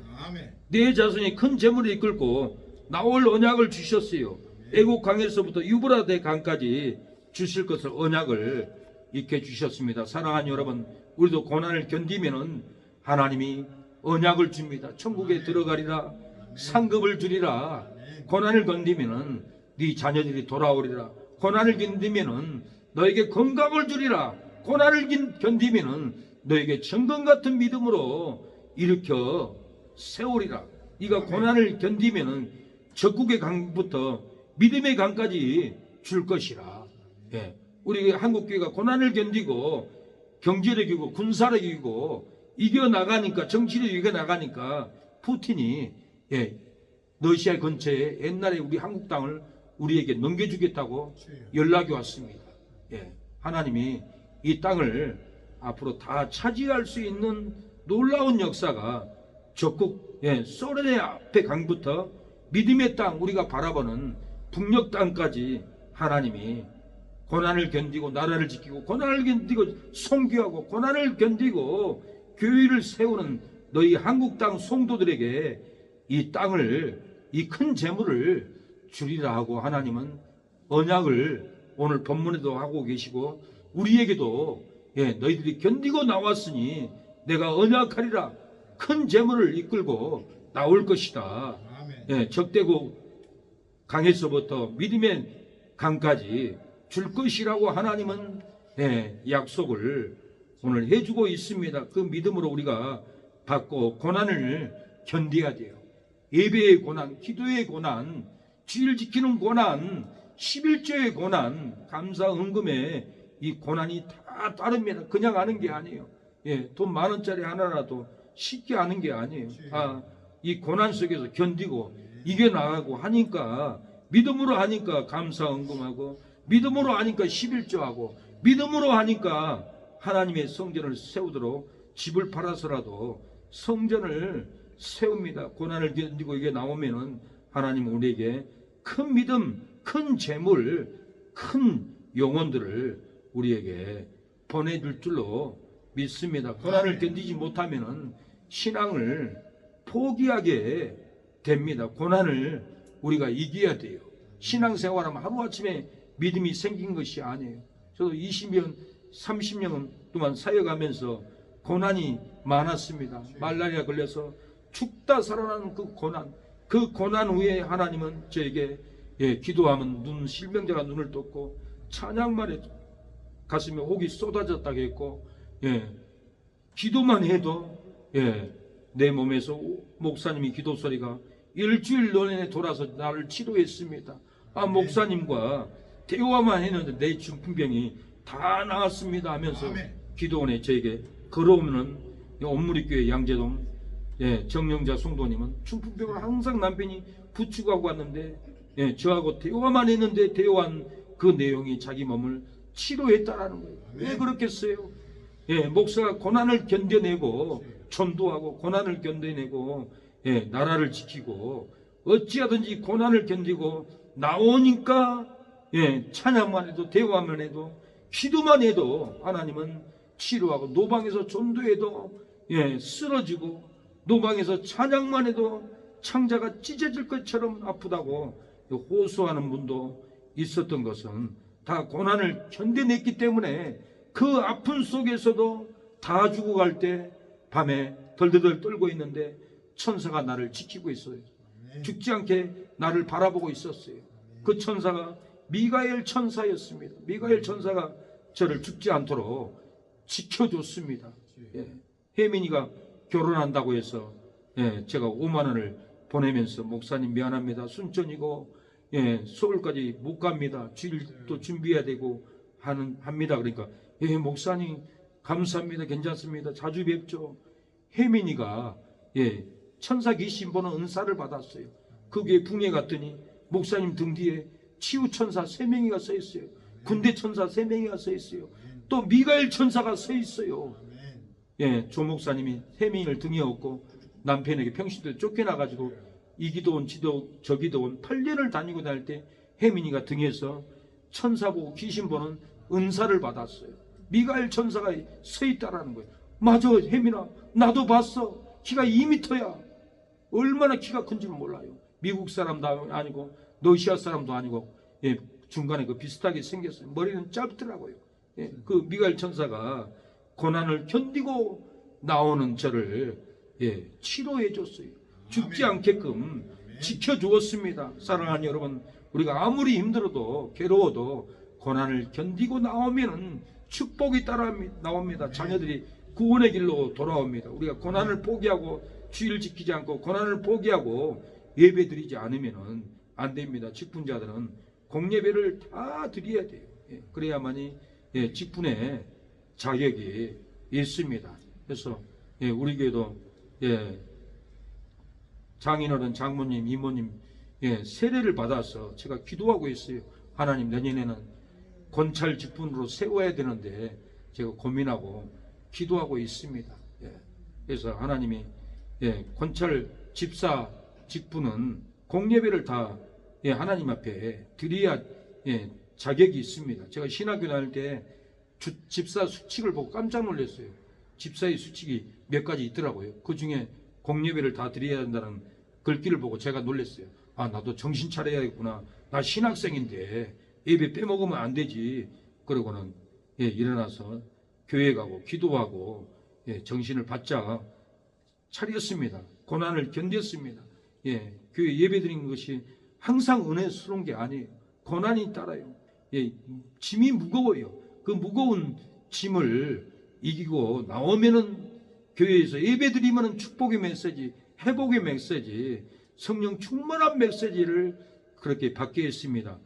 내 자손이 큰 재물을 이끌고 나올 언약을 주셨어요. 애국 강에서부터 유브라데 강까지 주실 것을 언약을 익혀 주셨습니다. 사랑하는 여러분, 우리도 고난을 견디면은 하나님이 언약을 줍니다. 천국에 들어가리라, 상급을 주리라. 고난을 견디면은 네 자녀들이 돌아오리라. 고난을 견디면은 너에게 건강을 주리라. 고난을 견디면은 너에게 정금 같은 믿음으로 일으켜 세우리라. 네가 고난을 견디면은 적국의 강부터 믿음의 강까지 줄 것이라. 예. 우리 한국교회가 고난을 견디고 경제력이고 군사력이고 이겨나가니까, 정치력 이겨나가니까 푸틴이 러시아 근처에 옛날에 우리 한국 땅을 우리에게 넘겨주겠다고 연락이 왔습니다. 하나님이 이 땅을 앞으로 다 차지할 수 있는 놀라운 역사가 적국 소련의 앞에 강부터 믿음의 땅, 우리가 바라보는 북녘 땅까지 하나님이 고난을 견디고 나라를 지키고 고난을 견디고 선교하고 고난을 견디고 교회를 세우는 너희 한국 땅 성도들에게 이 땅을, 이 큰 재물을 주리라 하고 하나님은 언약을 오늘 본문에도 하고 계시고 우리에게도 너희들이 견디고 나왔으니 내가 언약하리라, 큰 재물을 이끌고 나올 것이다. 적대국 강에서부터 믿음의 강까지 줄 것이라고 하나님은 약속을 오늘 해주고 있습니다. 그 믿음으로 우리가 받고 고난을 견뎌야 돼요. 예배의 고난, 기도의 고난, 주일 지키는 고난, 11조의 고난, 감사 은금의 이 고난이 다 따릅니다. 그냥 하는 게 아니에요. 돈 10,000원짜리 하나라도 쉽게 하는 게 아니에요. 이 고난 속에서 견디고 이겨나가고 하니까, 믿음으로 하니까 감사 은금하고, 믿음으로 하니까 11조하고, 믿음으로 하니까 하나님의 성전을 세우도록 집을 팔아서라도 성전을 세웁니다. 고난을 견디고 이게 나오면은 하나님 우리에게 큰 믿음, 큰 재물, 큰 영혼들을 우리에게 보내줄 줄로 믿습니다. 고난을 견디지 못하면은 신앙을 포기하게 됩니다. 고난을 우리가 이겨야 돼요. 신앙생활하면 하루아침에 믿음이 생긴 것이 아니에요. 저도 20년, 30년 동안 사역하면서 고난이 많았습니다. 말라리아 걸려서 죽다 살아나는 그 고난 후에 하나님은 저에게 기도하면 실명자가 눈을 떴고 찬양만 해도 가슴에 혹이 쏟아졌다고 했고 기도만 해도 내 몸에서 목사님이 기도 소리가 일주일 내내 돌아서 나를 치료했습니다. 목사님과 대화만 했는데 내 중풍병이 다 나았습니다 하면서 기도원에 저에게 걸어오면은 온누리교회 양재동 정영자 성도님은 중풍병을 항상 남편이 부축하고 왔는데 저하고 대화만 했는데 대화한 그 내용이 자기 몸을 치료했다라는 거예요. 왜 그렇겠어요? 목사가 고난을 견뎌내고 전도하고 고난을 견뎌내고 나라를 지키고 어찌하든지 고난을 견디고 나오니까 찬양만 해도 대화만 해도 기도만 해도 하나님은 치료하고 노방에서 전도해도 쓰러지고 노방에서 찬양만 해도 창자가 찢어질 것처럼 아프다고 호소하는 분도 있었던 것은 다 고난을 견뎌냈기 때문에 그 아픈 속에서도 다 죽어갈 때 밤에 덜덜덜 떨고 있는데 천사가 나를 지키고 있어요. 죽지 않게 나를 바라보고 있었어요. 그 천사가 미가엘 천사였습니다. 미가엘 천사가 저를 죽지 않도록 지켜줬습니다. 혜민이가 결혼한다고 해서 제가 5만 원을 보내면서 목사님 미안합니다. 순천이고 서울까지 못 갑니다. 주일도 준비해야 되고 합니다. 그러니까 목사님 감사합니다. 괜찮습니다. 자주 뵙죠. 혜민이가 천사 귀신 보는 은사를 받았어요. 그게 붕에 갔더니 목사님 등 뒤에 치유천사 3명이가 서 있어요. 군대 천사 3명이가 서 있어요. 또 미가엘 천사가 서 있어요. 조 목사님이 혜민이를 등에 업고 남편에게 평신도에 쫓겨나가지고 이 기도원 저 기도원 8년을 다니고 다닐 때 혜민이가 등에서 천사 보고 귀신 보는 은사를 받았어요. 미가엘 천사가 서 있다라는 거예요. 맞아 혜민아 나도 봤어. 키가 2m야. 얼마나 키가 큰 줄 몰라요. 미국 사람도 아니고 러시아 사람도 아니고 중간에 그 비슷하게 생겼어요. 머리는 짧더라고요. 그 미가엘 천사가 고난을 견디고 나오는 저를 치료해 줬어요. 죽지 않게끔 지켜주었습니다. 사랑하는 여러분, 우리가 아무리 힘들어도 괴로워도 고난을 견디고 나오면은 축복이 따라 나옵니다. 자녀들이 구원의 길로 돌아옵니다. 우리가 고난을 포기하고 주의를 지키지 않고 고난을 포기하고 예배 드리지 않으면은 안 됩니다. 직분자들은 공예배를 다 드려야 돼요. 그래야만이 직분의 자격이 있습니다. 그래서 우리 교회도 장인어른, 장모님, 이모님 세례를 받아서 제가 기도하고 있어요. 하나님, 내년에는 권찰 직분으로 세워야 되는데 제가 고민하고 기도하고 있습니다. 그래서 하나님이 권찰 집사 직분은 공예배를 다 하나님 앞에 드려야 자격이 있습니다. 제가 신학교 다닐 때 집사 수칙을 보고 깜짝 놀랐어요. 집사의 수칙이 몇 가지 있더라고요. 그 중에 공예배를 다 드려야 한다는 글귀를 보고 제가 놀랐어요. 아, 나도 정신 차려야겠구나. 나 신학생인데 예배 빼먹으면 안 되지. 그러고는 일어나서 교회 가고 기도하고 정신을 바짝 차렸습니다. 고난을 견뎠습니다. 교회 예배 드리는 것이 항상 은혜스러운 게 아니에요. 고난이 따라요. 짐이 무거워요. 그 무거운 짐을 이기고 나오면은 교회에서 예배 드리면은 축복의 메시지, 회복의 메시지, 성령 충만한 메시지를 그렇게 받게 했습니다.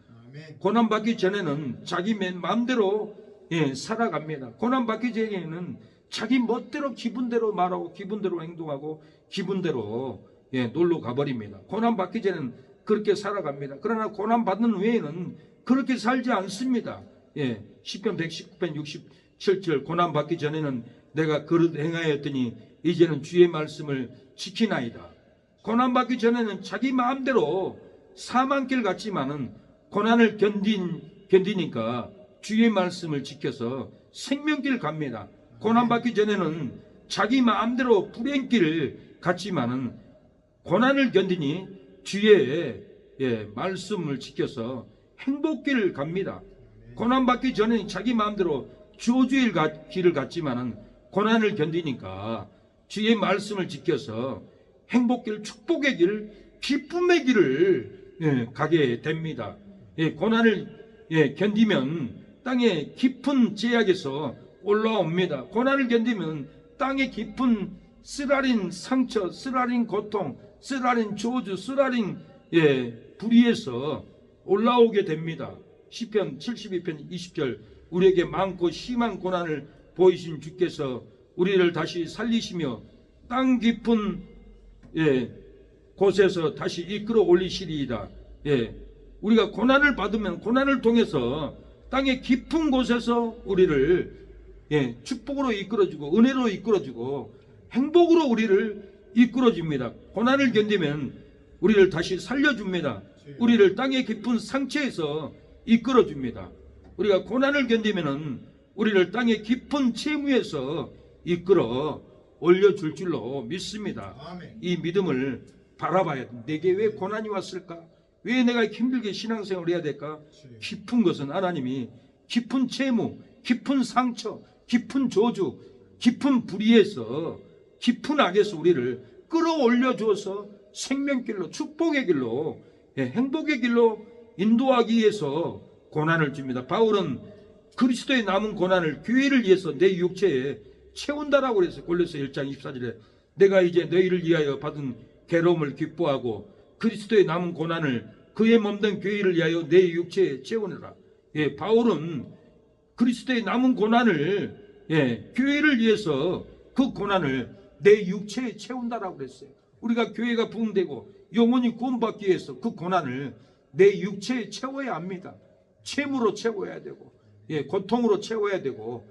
고난 받기 전에는 자기 마음대로 살아갑니다. 고난 받기 전에는 자기 멋대로 기분대로 말하고 기분대로 행동하고 기분대로 놀러 가버립니다. 고난 받기 전에는 그렇게 살아갑니다. 그러나 고난 받는 후에는 그렇게 살지 않습니다. 시편 119편 67절 고난 받기 전에는 내가 그릇 행하였더니 이제는 주의 말씀을 지키나이다. 고난 받기 전에는 자기 마음대로 사망길 같지만은 고난을 견디니까 주의 말씀을 지켜서 생명길 갑니다. 고난 받기 전에는 자기 마음대로 불행길 갔지만은 고난을 견디니 주의 말씀을 지켜서 행복길 갑니다. 고난 받기 전에는 자기 마음대로 저주의 길을 갔지만은 고난을 견디니까 주의 말씀을 지켜서 행복길, 축복의 길, 기쁨의 길을 가게 됩니다. 고난을 견디면 땅의 깊은 제약에서 올라옵니다. 고난을 견디면 땅의 깊은 쓰라린 상처, 쓰라린 고통, 쓰라린 저주, 쓰라린 불의에서 올라오게 됩니다. 시편 72편 20절 우리에게 많고 심한 고난을 보이신 주께서 우리를 다시 살리시며 땅 깊은 곳에서 다시 이끌어 올리시리이다. 우리가 고난을 받으면 고난을 통해서 땅의 깊은 곳에서 우리를 축복으로 이끌어주고 은혜로 이끌어주고 행복으로 우리를 이끌어줍니다. 고난을 견디면 우리를 다시 살려줍니다. 우리를 땅의 깊은 상처에서 이끌어줍니다. 우리가 고난을 견디면 우리를 땅의 깊은 채무에서 이끌어 올려줄 줄로 믿습니다. 이 믿음을 바라봐야 돼. 내게 왜 고난이 왔을까? 왜 내가 힘들게 신앙생활을 해야 될까? 깊은 것은 하나님이 깊은 채무, 깊은 상처, 깊은 저주, 깊은 불의에서 깊은 악에서 우리를 끌어올려 주어서 생명길로, 축복의 길로, 행복의 길로 인도하기 위해서 고난을 줍니다. 바울은 그리스도의 남은 고난을 교회를 위해서 내 육체에 채운다라고 그랬어요. 골로새 1장 24절에 내가 이제 너희를 위하여 받은 괴로움을 기뻐하고 그리스도의 남은 고난을 그의 몸된 교회를 위하여 내 육체에 채우느라. 바울은 그리스도의 남은 고난을 교회를 위해서 그 고난을 내 육체에 채운다라고 그랬어요. 우리가 교회가 부흥되고 영혼이 구원받기 위해서 그 고난을 내 육체에 채워야 합니다. 채무로 채워야 되고 고통으로 채워야 되고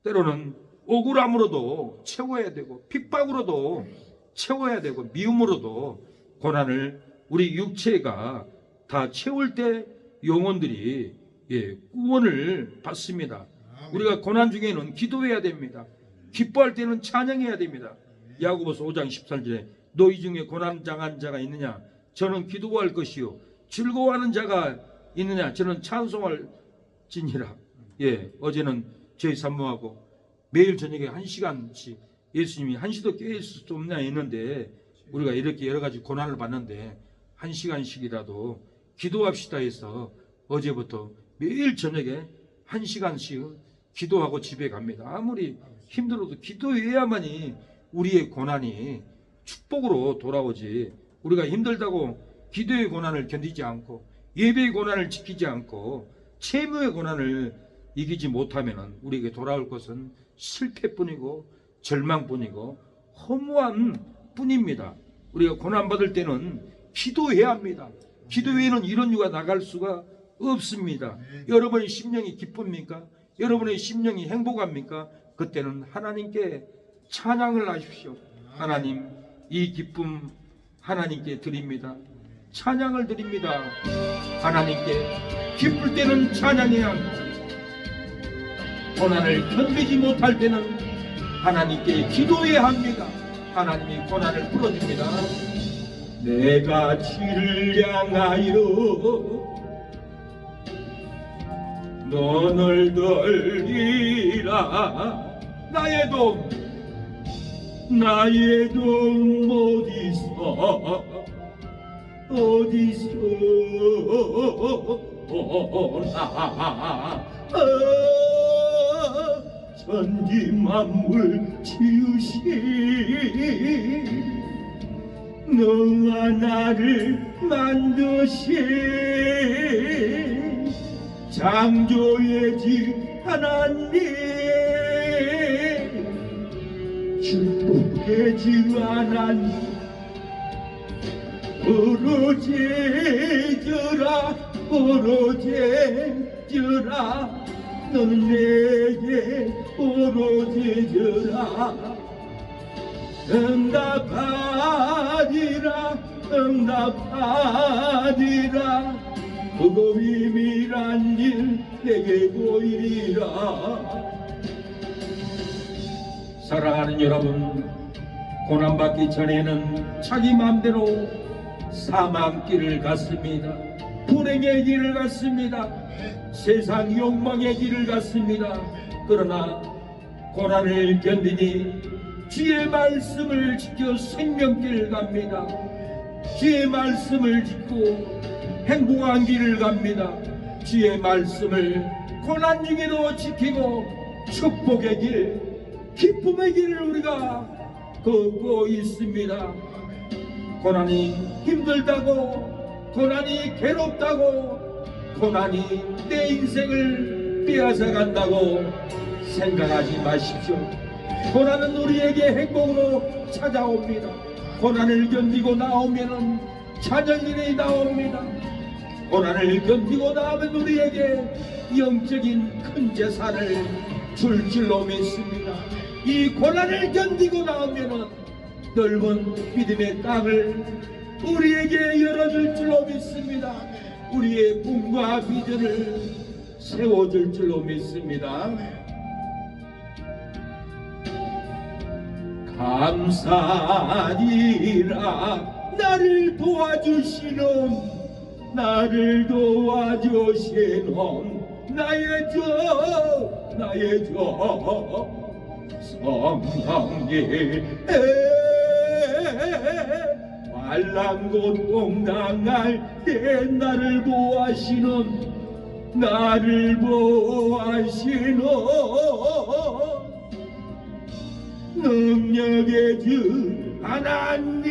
때로는 억울함으로도 채워야 되고 핍박으로도 채워야 되고 미움으로도 고난을 우리 육체가 다 채울 때 영혼들이 구원을 받습니다. 우리가 고난 중에는 기도해야 됩니다. 기뻐할 때는 찬양해야 됩니다. 야고보서 5장 13절에 너희 중에 고난 당한 자가 있느냐? 저는 기도할 것이요 즐거워하는 자가 있느냐? 저는 찬송할지니라. 어제는 저희 산모하고 매일 저녁에 1시간씩 예수님이 1시도 깨 있을 수 없냐 했는데 우리가 이렇게 여러 가지 고난을 받는데 1시간씩이라도 기도합시다 해서 어제부터 매일 저녁에 1시간씩 기도하고 집에 갑니다. 아무리 힘들어도 기도해야만이 우리의 고난이 축복으로 돌아오지, 우리가 힘들다고 기도의 고난을 견디지 않고 예배의 고난을 지키지 않고 채무의 고난을 이기지 못하면 우리에게 돌아올 것은 실패뿐이고 절망뿐이고 허무함 뿐입니다. 우리가 고난받을 때는 기도해야 합니다. 기도 외에는 이런 유가 나갈 수가 없습니다. 여러분의 심령이 기쁩니까? 여러분의 심령이 행복합니까? 그때는 하나님께 찬양을 하십시오. 하나님, 이 기쁨 하나님께 드립니다. 찬양을 드립니다. 하나님께 기쁠 때는 찬양해야 합니다. 고난을 견디지 못할 때는 하나님께 기도해야 합니다. 하나님이 고난을 풀어줍니다. 내가 주를 향하여 눈을 돌리라. 나의 도움 어디서 오나. 천지만물 지으신 너와 나를 만드신 창조의 주 하나님, 축복의 주 하나님, 오로지주라 너는 내게 오로지주라. 응답하리라. 그거 비밀한 일 내게 보이리라. 사랑하는 여러분, 고난받기 전에는 자기 마음대로 사망길을 갔습니다. 불행의 길을 갔습니다. 세상 욕망의 길을 갔습니다. 그러나 고난을 견디니 주의 말씀을 지켜 생명길을 갑니다. 주의 말씀을 짓고 행복한 길을 갑니다. 주의 말씀을 고난 중에도 지키고 축복의 길, 기쁨의 길을 우리가 걷고 있습니다. 고난이 힘들다고, 고난이 괴롭다고, 고난이 내 인생을 빼앗아 간다고 생각하지 마십시오. 고난은 우리에게 행복으로 찾아옵니다. 고난을 견디고 나오면은 찬양이 나옵니다. 고난을 견디고 나오면 우리에게 영적인 큰 재산을 줄 줄로 믿습니다. 이 고난을 견디고 나오면은 넓은 믿음의 땅을 우리에게 열어줄 줄로 믿습니다. 우리의 꿈과 비전을 세워줄 줄로 믿습니다. 감사하리라. 나를 도와주시는 나의 주 성령님, 환난고 당할 때 나를 보호하시는 능력의 주 하나님,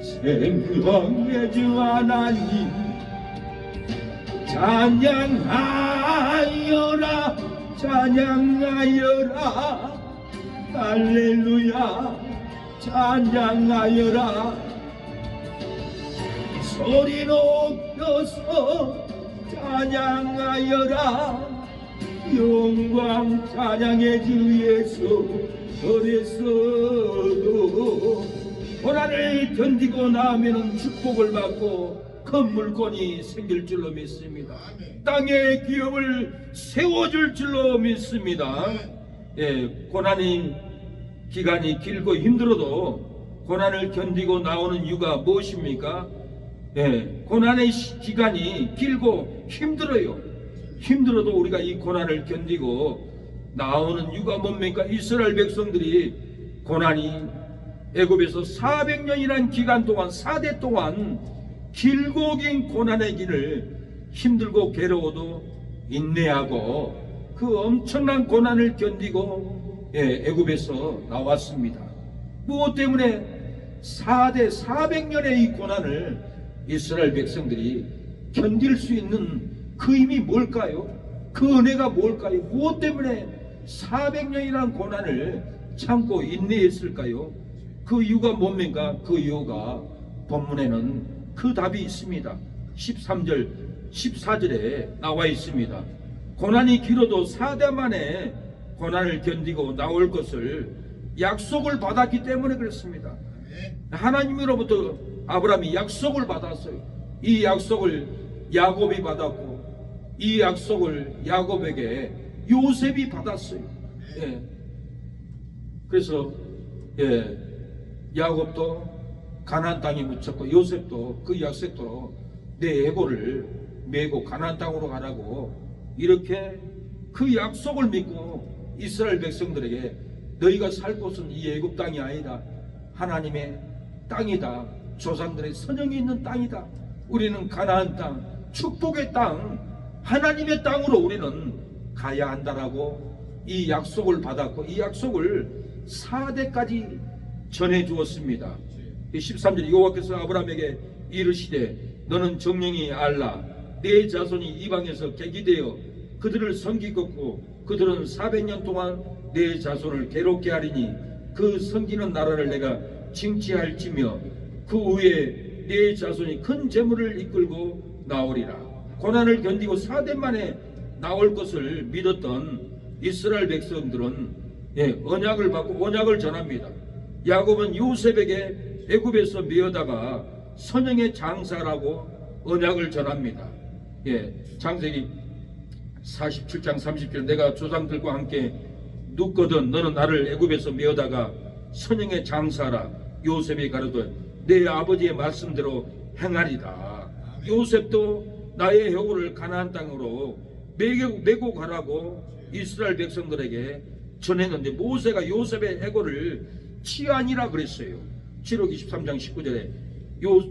생명의 주 하나님, 찬양하여라. 할렐루야. 찬양하여라. 소리 높여서 찬양하여라. 영광 찬양의 주 예수. 그래서도 고난을 견디고 나면 축복을 받고 큰 물건이 생길 줄로 믿습니다. 땅의 기업을 세워줄 줄로 믿습니다. 고난이 기간이 길고 힘들어도 고난을 견디고 나오는 이유가 무엇입니까? 고난의 기간이 길고 힘들어요. 힘들어도 우리가 이 고난을 견디고 나오는 이유가 뭡니까? 이스라엘 백성들이 고난이 애굽에서 400년이라는 기간 동안 4대 동안 길고 긴 고난의 길을 힘들고 괴로워도 인내하고 그 엄청난 고난을 견디고 애굽에서 나왔습니다. 무엇 때문에 4대 400년의 이 고난을 이스라엘 백성들이 견딜 수 있는 그 힘이 뭘까요? 그 은혜가 뭘까요? 무엇 때문에 400년이라는 고난을 참고 인내했을까요? 그 이유가 뭡니까? 그 이유가 본문에는 그 답이 있습니다. 13절 14절에 나와 있습니다. 고난이 길어도 4대 만에 고난을 견디고 나올 것을 약속을 받았기 때문에 그렇습니다. 하나님으로부터 아브라함이 약속을 받았어요. 이 약속을 야곱이 받았고 이 약속을 야곱에게 요셉이 받았어요. 그래서 야곱도 가나안 땅에 묻혔고 요셉도 그 약속대로 내 애고를 메고 가나안 땅으로 가라고 이렇게 그 약속을 믿고 이스라엘 백성들에게 너희가 살 곳은 이 애굽 땅이 아니다. 하나님의 땅이다. 조상들의 선영이 있는 땅이다. 우리는 가나안 땅, 축복의 땅, 하나님의 땅으로 우리는 가야 한다라고 이 약속을 받았고 이 약속을 4대까지 전해 주었습니다. 13절 여호와께서 아브라함에게 이르시되 너는 정령이 알라 내 자손이 이방에서 객이되어 그들을 섬기겠고 그들은 400년 동안 내 자손을 괴롭게 하리니 그 섬기는 나라를 내가 징치할지며 그 후에 내 자손이 큰 재물을 이끌고 나오리라. 고난을 견디고 4대 만에 나올 것을 믿었던 이스라엘 백성들은 언약을 받고 언약을 전합니다. 야곱은 요셉에게 애굽에서 메어다가 선영의 장사라고 언약을 전합니다. 창세기 47장 30절 내가 조상들과 함께 눕거든 너는 나를 애굽에서 메어다가 선영의 장사라. 요셉이 가로되 내 아버지의 말씀대로 행하리다. 요셉도 나의 혀고를 가나안 땅으로 메고 가라고 이스라엘 백성들에게 전했는데 모세가 요셉의 해고를 치하니라 그랬어요. 지록 23장 19절에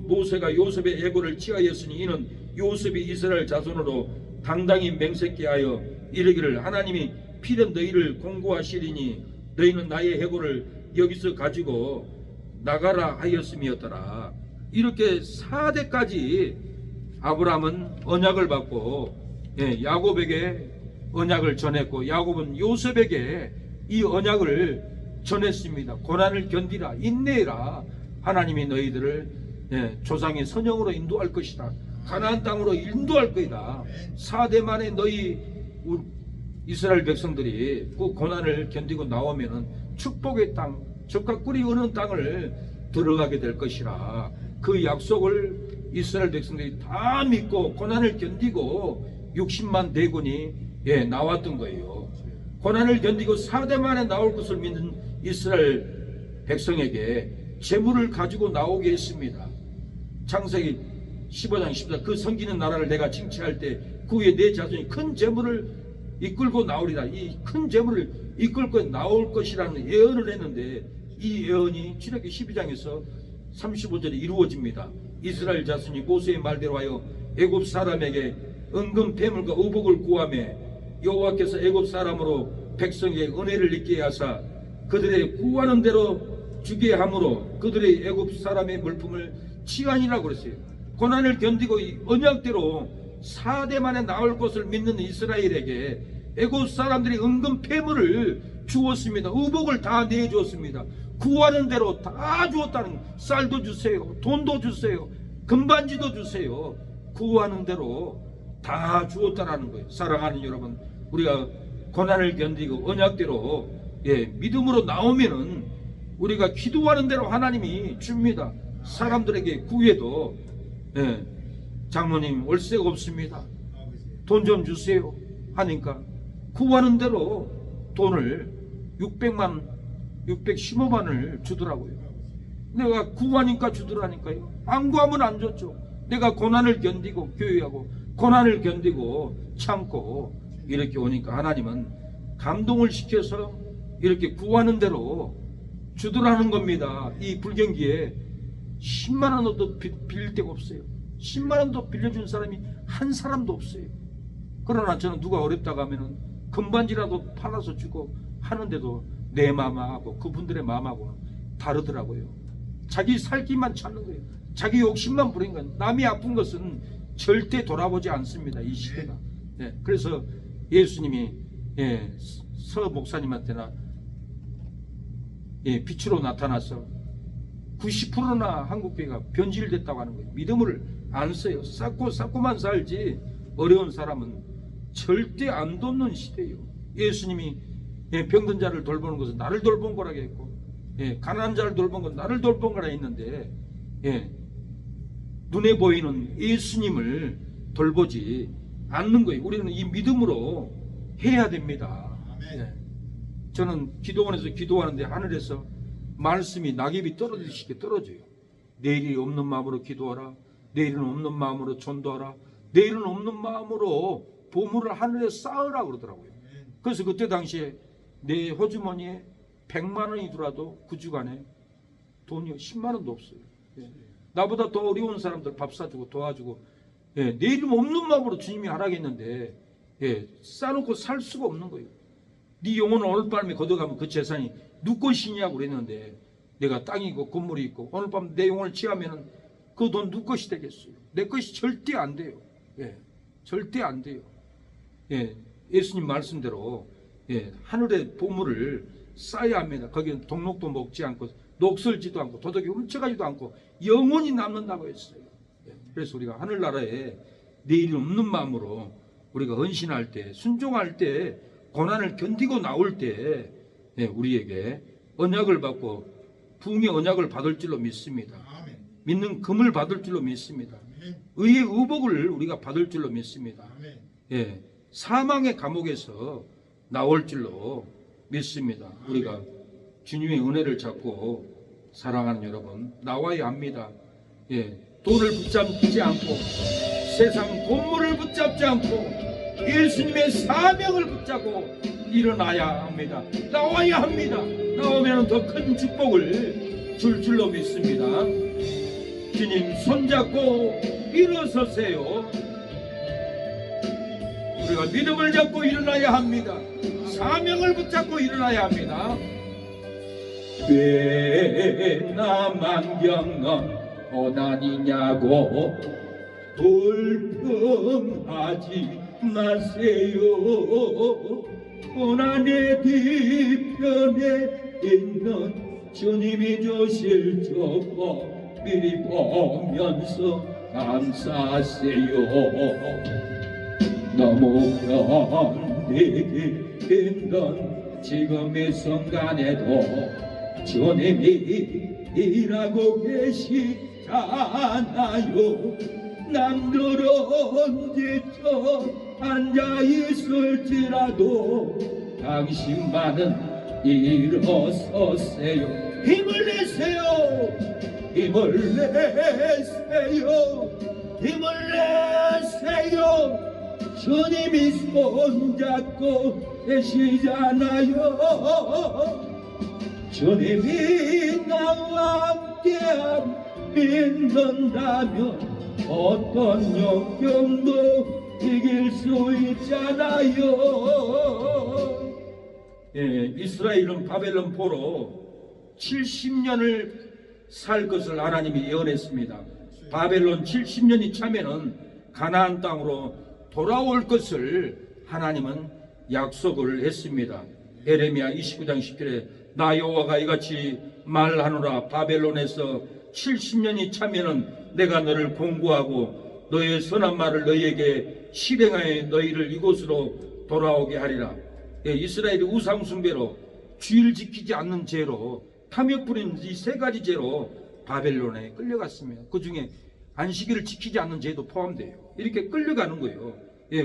모세가 요셉의 해고를 치하였으니 이는 요셉이 이스라엘 자손으로 당당히 맹세케 하여 이르기를 하나님이 필연 너희를 공고하시리니 너희는 나의 해고를 여기서 가지고 나가라 하였음이었더라. 이렇게 4대까지 아브라함은 언약을 받고 야곱에게 언약을 전했고 야곱은 요셉에게 이 언약을 전했습니다. 고난을 견디라 인내해라. 하나님이 너희들을 조상의 선영으로 인도할 것이다. 가나안 땅으로 인도할 것이다. 4대 만에 너희 이스라엘 백성들이 그 고난을 견디고 나오면은 축복의 땅, 젖과 꿀이 흐르는 땅을 들어가게 될 것이라. 그 약속을 이스라엘 백성들이 다 믿고 고난을 견디고 60만 대군이 나왔던 거예요. 고난을 견디고 4대 만에 나올 것을 믿는 이스라엘 백성에게 재물을 가지고 나오게 했습니다. 창세기 15장 14절 그 섬기는 나라를 내가 징치할 때 그 후에 내 자손이 큰 재물을 이끌고 나오리라. 이 큰 재물을 이끌고 나올 것이라는 예언을 했는데 이 예언이 출애굽기 12장에서 35절에 이루어집니다. 이스라엘 자손이 모세의 말대로 하여 애굽 사람에게 은금 폐물과 의복을 구하며 여호와께서 애굽 사람으로 백성에게 은혜를 있게 하사 그들의 구하는 대로 주게 함으로 그들의 애굽 사람의 물품을 치하니라고 그랬어요. 고난을 견디고 이 언약대로 4대 만에 나올 것을 믿는 이스라엘에게 애굽 사람들이 은금 폐물을 주었습니다. 의복을 다 내주었습니다. 구하는 대로 다 주었다는, 쌀도 주세요, 돈도 주세요, 금반지도 주세요. 구하는 대로 다 주었다라는 거예요. 사랑하는 여러분, 우리가 고난을 견디고 언약대로 믿음으로 나오면은 우리가 기도하는 대로 하나님이 줍니다. 사람들에게 구해도 장모님 월세가 없습니다, 돈 좀 주세요 하니까 구하는 대로 돈을 615만을 주더라고요. 내가 구하니까 주더라니까요. 안 구하면 안 줬죠. 내가 고난을 견디고 교회하고 고난을 견디고 참고 이렇게 오니까 하나님은 감동을 시켜서 이렇게 구하는 대로 주더라는 겁니다. 이 불경기에 10만 원도 빌릴 데가 없어요. 10만 원도 빌려준 사람이 한 사람도 없어요. 그러나 저는 누가 어렵다고 하면은 금반지라도 팔아서 주고 하는데도 내 마음하고 그분들의 마음하고는 다르더라고요. 자기 살기만 찾는 거예요. 자기 욕심만 부린 건, 남이 아픈 것은 절대 돌아보지 않습니다. 이 시대가. 네, 그래서 예수님이 서 목사님한테나 빛으로 나타나서 90%나 한국교회가 변질됐다고 하는 거예요. 믿음을 안 써요. 쌓고만 살지 어려운 사람은 절대 안 돕는 시대예요. 예수님이 병든 자를 돌보는 것은 나를 돌본 거라고 했고, 가난한 자를 돌본 건 나를 돌본 거라 했는데, 눈에 보이는 예수님을 돌보지 않는 거예요. 우리는 이 믿음으로 해야 됩니다. 저는 기도원에서 기도하는데 하늘에서 말씀이 낙엽이 떨어지시게 떨어져요. 내일이 없는 마음으로 기도하라. 내일은 없는 마음으로 전도하라. 내일은 없는 마음으로 보물을 하늘에 쌓으라 그러더라고요. 그래서 그때 당시에 내 호주머니에 100만 원이 들어와도 그 주간에 돈이 10만 원도 없어요. 나보다 더 어려운 사람들 밥 사주고 도와주고, 내일은 없는 마음으로 주님이 하라겠는데 쌓아놓고 살 수가 없는 거예요. 네 영혼을 오늘 밤에 걷어가면 그 재산이 누구 것이냐고 그랬는데, 내가 땅이 있고 건물이 있고 오늘 밤 내 영혼을 취하면 그 돈 누구 것이 되겠어요? 내 것이 절대 안 돼요. 절대 안 돼요. 예수님 말씀대로 하늘의 보물을 쌓아야 합니다. 거기는 동록도 먹지 않고 녹슬지도 않고 도둑이 훔쳐가지도 않고 영원히 남는다고 했어요. 그래서 우리가 하늘나라에 내일 없는 마음으로 우리가 헌신할 때, 순종할 때, 고난을 견디고 나올 때 우리에게 언약을 받고 부흥의 언약을 받을 줄로 믿습니다. 믿는 금을 받을 줄로 믿습니다. 의의 의복을 우리가 받을 줄로 믿습니다. 사망의 감옥에서 나올 줄로 믿습니다. 우리가 주님의 은혜를 잡고 사랑하는 여러분, 나와야 합니다. 돈을 붙잡지 않고 세상 돈물을 붙잡지 않고 예수님의 사명을 붙잡고 일어나야 합니다. 나와야 합니다. 나오면 더 큰 축복을 줄 줄로 믿습니다. 주님 손잡고 일어서세요. 우리가 믿음을 잡고 일어나야 합니다. 사명을 붙잡고 일어나야 합니다. 왜 나만 겪는 고난이냐고 불평하지 마세요. 고난의 뒤편에 있는 주님이 주실 축복 미리 보면서 감사하세요. 너무 편되게 힘든 지금의 순간에도 주님이 일하고 계시잖아요. 남들은 지쳐 앉아 있을지라도 당신만은 일어서세요. 힘을 내세요. 힘을 내세요. 힘을 내세요. 주님이 손잡고 계시잖아요. 주님이 나와 함께 믿는다면 어떤 역경도 이길 수 있잖아요. 이스라엘은 바벨론 포로 70년을 살 것을 하나님이 예언했습니다. 바벨론 70년이 차면은 가나안 땅으로 돌아올 것을 하나님은 약속을 했습니다. 에레미야 29장 10절에 나 여호와가 이같이 말하노라. 바벨론에서 70년이 차면은 내가 너를 공고하고 너의 선한 말을 너희에게 실행하여 너희를 이곳으로 돌아오게 하리라. 이스라엘이 우상 숭배로 주의를 지키지 않는 죄로 탐욕 부리는 이 세 가지 죄로 바벨론에 끌려갔습니다. 그 중에 안식일을 지키지 않는 죄도 포함돼요. 이렇게 끌려가는 거예요.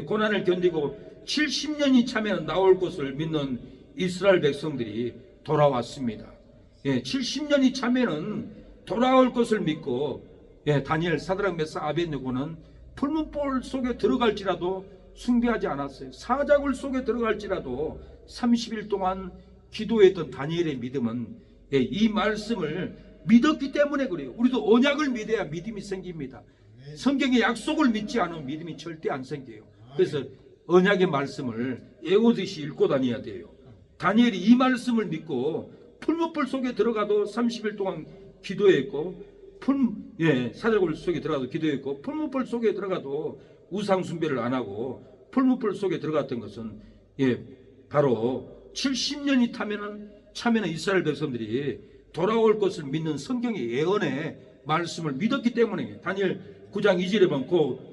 고난을 견디고 70년이 차면 나올 것을 믿는 이스라엘 백성들이 돌아왔습니다. 70년이 차면은 돌아올 것을 믿고 다니엘, 사드락, 메삭, 아벳네고는 풀문볼 속에 들어갈지라도 숭배하지 않았어요. 사자굴 속에 들어갈지라도 30일 동안 기도했던 다니엘의 믿음은 이 말씀을 믿었기 때문에 그래요. 우리도 언약을 믿어야 믿음이 생깁니다. 성경의 약속을 믿지 않으면 믿음이 절대 안 생겨요. 그래서 언약의 말씀을 애우듯이 읽고 다녀야 돼요. 다니엘이 이 말씀을 믿고 풀무불 속에 들어가도 30일 동안 기도했고, 사자굴 속에 들어가도 기도했고, 풀무불 속에 들어가도 우상 숭배를 안 하고, 풀무불 속에 들어갔던 것은 바로 70년이 차면은 이스라엘 백성들이 돌아올 것을 믿는 성경의 예언의 말씀을 믿었기 때문에 다니엘 9장 2절에 보면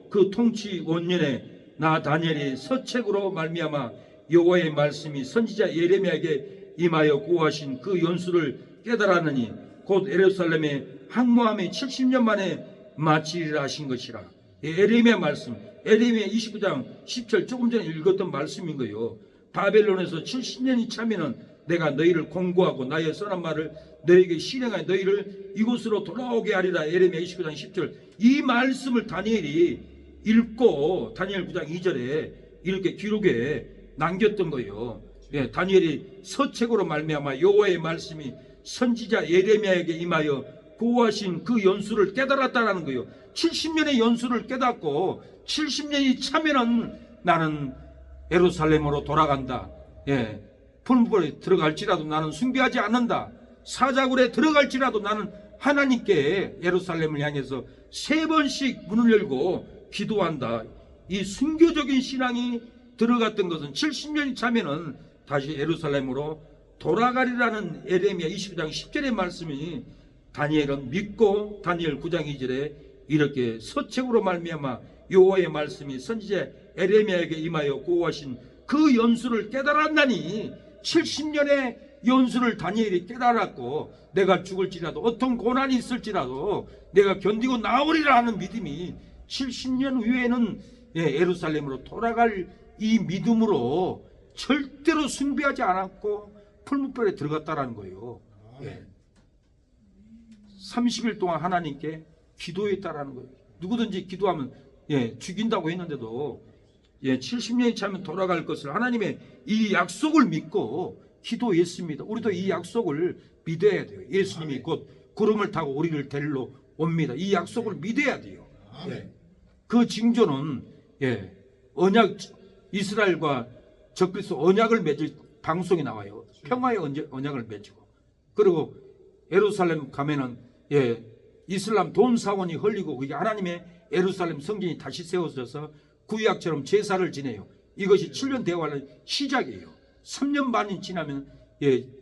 그 통치 원년에 나 다니엘이 서책으로 말미암아 여호와의 말씀이 선지자 예레미야에게 임하여 고하신 그 연수를 깨달았느니 곧 예루살렘의 항모함이 70년 만에 마치리라 하신 것이라. 예레미야 말씀, 예레미야 29장 10절 조금 전에 읽었던 말씀인 거예요. 바벨론에서 70년이 차면은 내가 너희를 공고하고 나의 선한 말을 너희에게 실행하여 너희를 이곳으로 돌아오게 하리라. 예레미야 29장 10절. 이 말씀을 다니엘이 읽고 다니엘 9장 2절에 이렇게 기록에 남겼던 거예요. 다니엘이 서책으로 말미암아 여호와의 말씀이 선지자 예레미야에게 임하여 고하신 그 연수를 깨달았다라는 거예요. 70년의 연수를 깨닫고 70년이 차면은 나는 예루살렘으로 돌아간다. 풀무불에 들어갈지라도 나는 숭배하지 않는다. 사자굴에 들어갈지라도 나는 하나님께 예루살렘을 향해서 3번씩 문을 열고 기도한다. 이 순교적인 신앙이 들어갔던 것은 70년이 차면은 다시 예루살렘으로 돌아가리라는 예레미야 29장 10절의 말씀이 다니엘은 믿고 다니엘 9장 2절에 이렇게 서책으로 말미암아 여호와의 말씀이 선지자 예레미야에게 임하여 고하신 그 연수를 깨달았나니 70년의 연수를 다니엘이 깨달았고 내가 죽을지라도 어떤 고난이 있을지라도 내가 견디고 나오리라 하는 믿음이 70년 후에는 예루살렘으로 돌아갈 이 믿음으로 절대로 숭배하지 않았고 풀무불에 들어갔다라는 거예요. 30일 동안 하나님께 기도했다라는 거예요. 누구든지 기도하면 죽인다고 했는데도 70년이 차면 돌아갈 것을 하나님의 이 약속을 믿고 기도했습니다. 우리도 이 약속을 믿어야 돼요. 예수님이 곧 구름을 타고 우리를 데리러 옵니다. 이 약속을 믿어야 돼요. 그 징조는 언약, 이스라엘과 적그리스도 언약을 맺을 방송이 나와요. 평화의 언약을 맺고, 그리고 예루살렘 가면은 이슬람 돈 사원이 흘리고 그게 하나님의 예루살렘 성전이 다시 세워져서 구약처럼 제사를 지내요. 이것이 7년 대화의 시작이에요. 3년 반이 지나면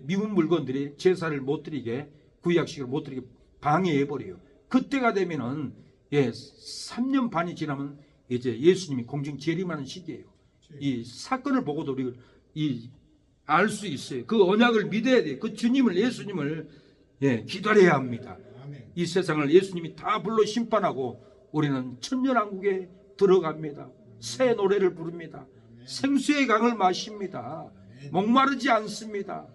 미운 물건들이 제사를 못 드리게, 구약식을 못 드리게 방해해버려요. 그때가 되면은 3년 반이 지나면 이제 예수님이 공중 재림하는 시기예요. 이 사건을 보고도 우리가 알 수 있어요. 그 언약을 믿어야 돼요. 그 주님을, 예수님을 기다려야 합니다. 이 세상을 예수님이 다 불러 심판하고 우리는 천년왕국에 들어갑니다. 새 노래를 부릅니다. 생수의 강을 마십니다. 목마르지 않습니다.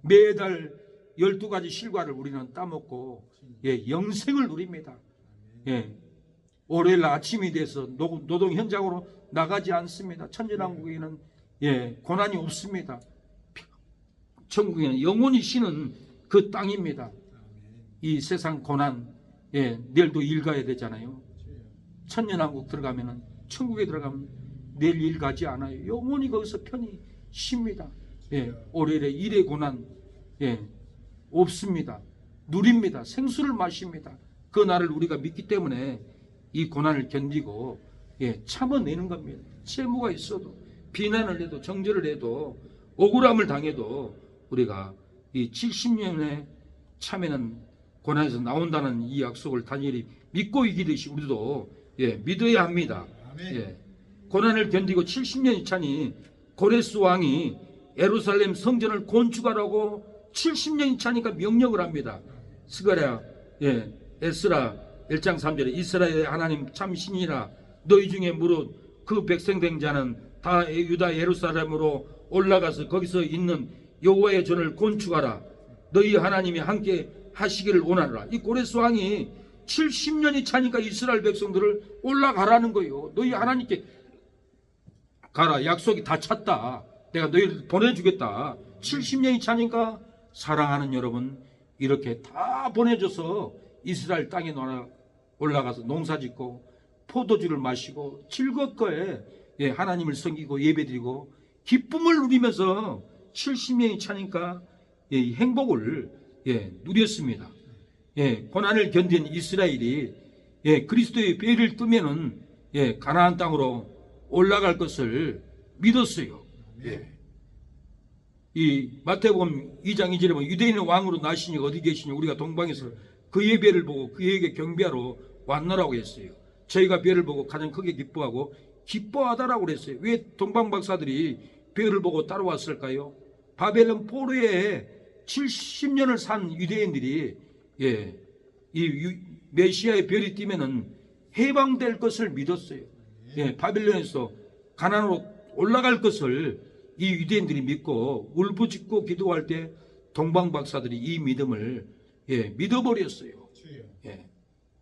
매달 12가지 실과를 우리는 따먹고 영생을 누립니다. 월요일 아침이 돼서 노동 현장으로 나가지 않습니다. 천년왕국에는 고난이 없습니다. 천국에는 영원히 쉬는 그 땅입니다. 이 세상 고난, 내일도 일 가야 되잖아요. 천년왕국 들어가면은, 천국에 들어가면 내일 일 가지 않아요. 영원히 거기서 편히 쉽니다. 월요일에 일의 고난 없습니다. 누립니다. 생수를 마십니다. 그 날을 우리가 믿기 때문에 이 고난을 견디고 참아내는 겁니다. 채무가 있어도, 비난을 해도, 정죄를 해도, 억울함을 당해도 우리가 이 70년에 참에는 고난에서 나온다는 이 약속을 다니엘이 믿고 이기듯이 우리도 믿어야 합니다. 고난을 견디고 70년이 차니 고레스 왕이 예루살렘 성전을 건축하라고 70년이 차니까 명령을 합니다. 스가랴 에스라 1장 3절에 이스라엘의 하나님 참 신이라 너희 중에 무릇 그 백성 된 자는 다 유다 예루살렘으로 올라가서 거기서 있는 여호와의 전을 건축하라. 너희 하나님이 함께 하시기를 원하노라. 이 고레스 왕이 70년이 차니까 이스라엘 백성들을 올라가라는 거예요. 너희 하나님께 가라. 약속이 다 찼다. 내가 너희를 보내주겠다. 70년이 차니까 사랑하는 여러분, 이렇게 다 보내줘서 이스라엘 땅에 올라가서 농사짓고 포도주를 마시고 즐겁게 하나님을 섬기고 예배드리고 기쁨을 누리면서 70년이 차니까 행복을 누렸습니다. 고난을 견딘 이스라엘이 그리스도의 배를 뜨면은 가나안 땅으로 올라갈 것을 믿었어요. 이 마태복음 2장 2절에 보면 유대인의 왕으로 나시니 어디 계시니 우리가 동방에서 그의 배를 보고 그에게 경배하러 왔노라고 했어요. 저희가 배를 보고 가장 크게 기뻐하고 기뻐하다라고 그랬어요. 왜 동방 박사들이 배를 보고 따라왔을까요? 바벨론 포로에 70년을 산 유대인들이 이 메시아의 별이 뜨면은 해방될 것을 믿었어요. 바벨론에서 가나안으로 올라갈 것을 이 유대인들이 믿고 울부짖고 기도할 때 동방 박사들이 이 믿음을 믿어버렸어요.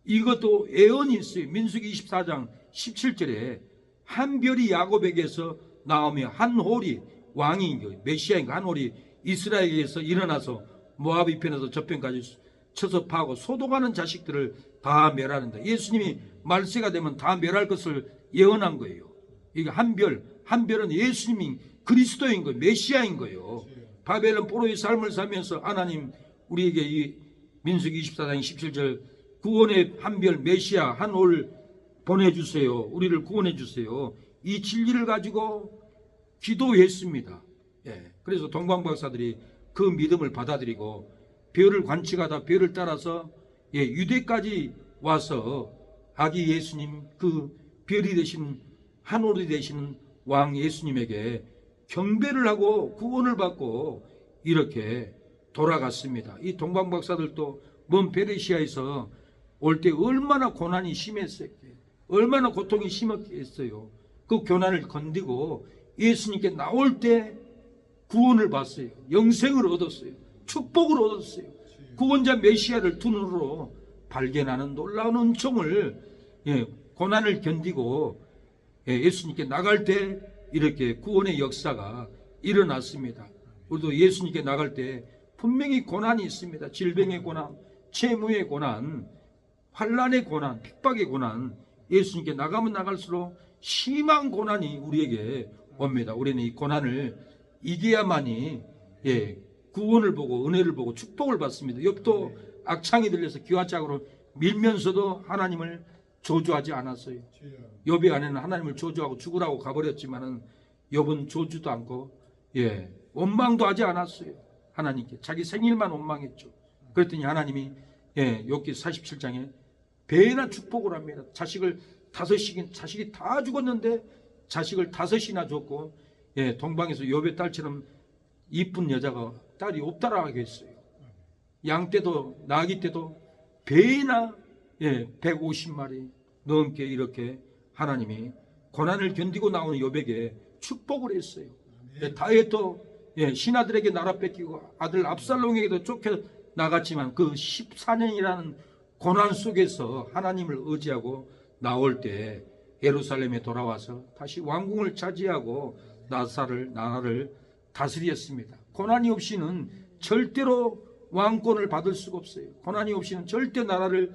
이것도 예언이 있어요. 민수기 24장 17절에 한 별이 야곱에게서 나오며 한 홀이 왕이 메시아인가 한 홀이 이스라엘에게서 일어나서 모압 이편에서 저편까지 쳐서 파고 소독하는 자식들을 다 멸하는다. 예수님이 말세가 되면 다 멸할 것을 예언한 거예요. 이게 한 별은 예수님이 그리스도인 거예요. 메시아인 거예요. 바벨론 포로의 삶을 살면서 하나님 우리에게 이 민수기 24장 17절 구원의 한 별 메시아 한 올 보내주세요. 우리를 구원해 주세요. 이 진리를 가지고 기도했습니다. 그래서 동방 박사들이 그 믿음을 받아들이고 별을 관측하다 별을 따라서 유대까지 와서 아기 예수님 그 별이 되신 한 올이 되시는 왕 예수님에게 경배를 하고 구원을 받고 이렇게 돌아갔습니다. 이 동방 박사들도 먼 페르시아에서 올 때 얼마나 고난이 심했어요. 얼마나 고통이 심했어요. 그 고난을 건디고 예수님께 나올 때 구원을 받았어요. 영생을 얻었어요. 축복을 얻었어요. 구원자 메시아를 두 눈으로 발견하는 놀라운 은총을 고난을 견디고 예수님께 나갈 때 이렇게 구원의 역사가 일어났습니다. 우리도 예수님께 나갈 때 분명히 고난이 있습니다. 질병의 고난, 채무의 고난, 환난의 고난, 핍박의 고난, 예수님께 나가면 나갈수록 심한 고난이 우리에게 옵니다. 우리는 이 고난을 이겨야만이 구원을 보고 은혜를 보고 축복을 받습니다. 욥도 악창이 들려서 기와짝으로 밀면서도 하나님을 저주하지 않았어요. 욥의 아내는 하나님을 저주하고 죽으라고 가버렸지만은 욥은 저주도 않고 원망도 하지 않았어요. 하나님께 자기 생일만 원망했죠. 그랬더니 하나님이 욥기 47장에 배나 축복을 합니다. 자식이 다 죽었는데 자식을 5이나 줬고 동방에서 욥의 딸처럼 이쁜 여자가 딸이 없다라고 했어요. 양 때도 나귀 때도 배나 150마리 넘게 이렇게 하나님이 고난을 견디고 나오는 욥에게 축복을 했어요. 다윗도 신하들에게 나라 뺏기고 아들 압살롬에게도 쫓겨 나갔지만 그 14년이라는 고난 속에서 하나님을 의지하고 나올 때 예루살렘에 돌아와서 다시 왕궁을 차지하고 나라를 다스렸습니다. 고난이 없이는 절대로 왕권을 받을 수가 없어요. 고난이 없이는 절대 나라를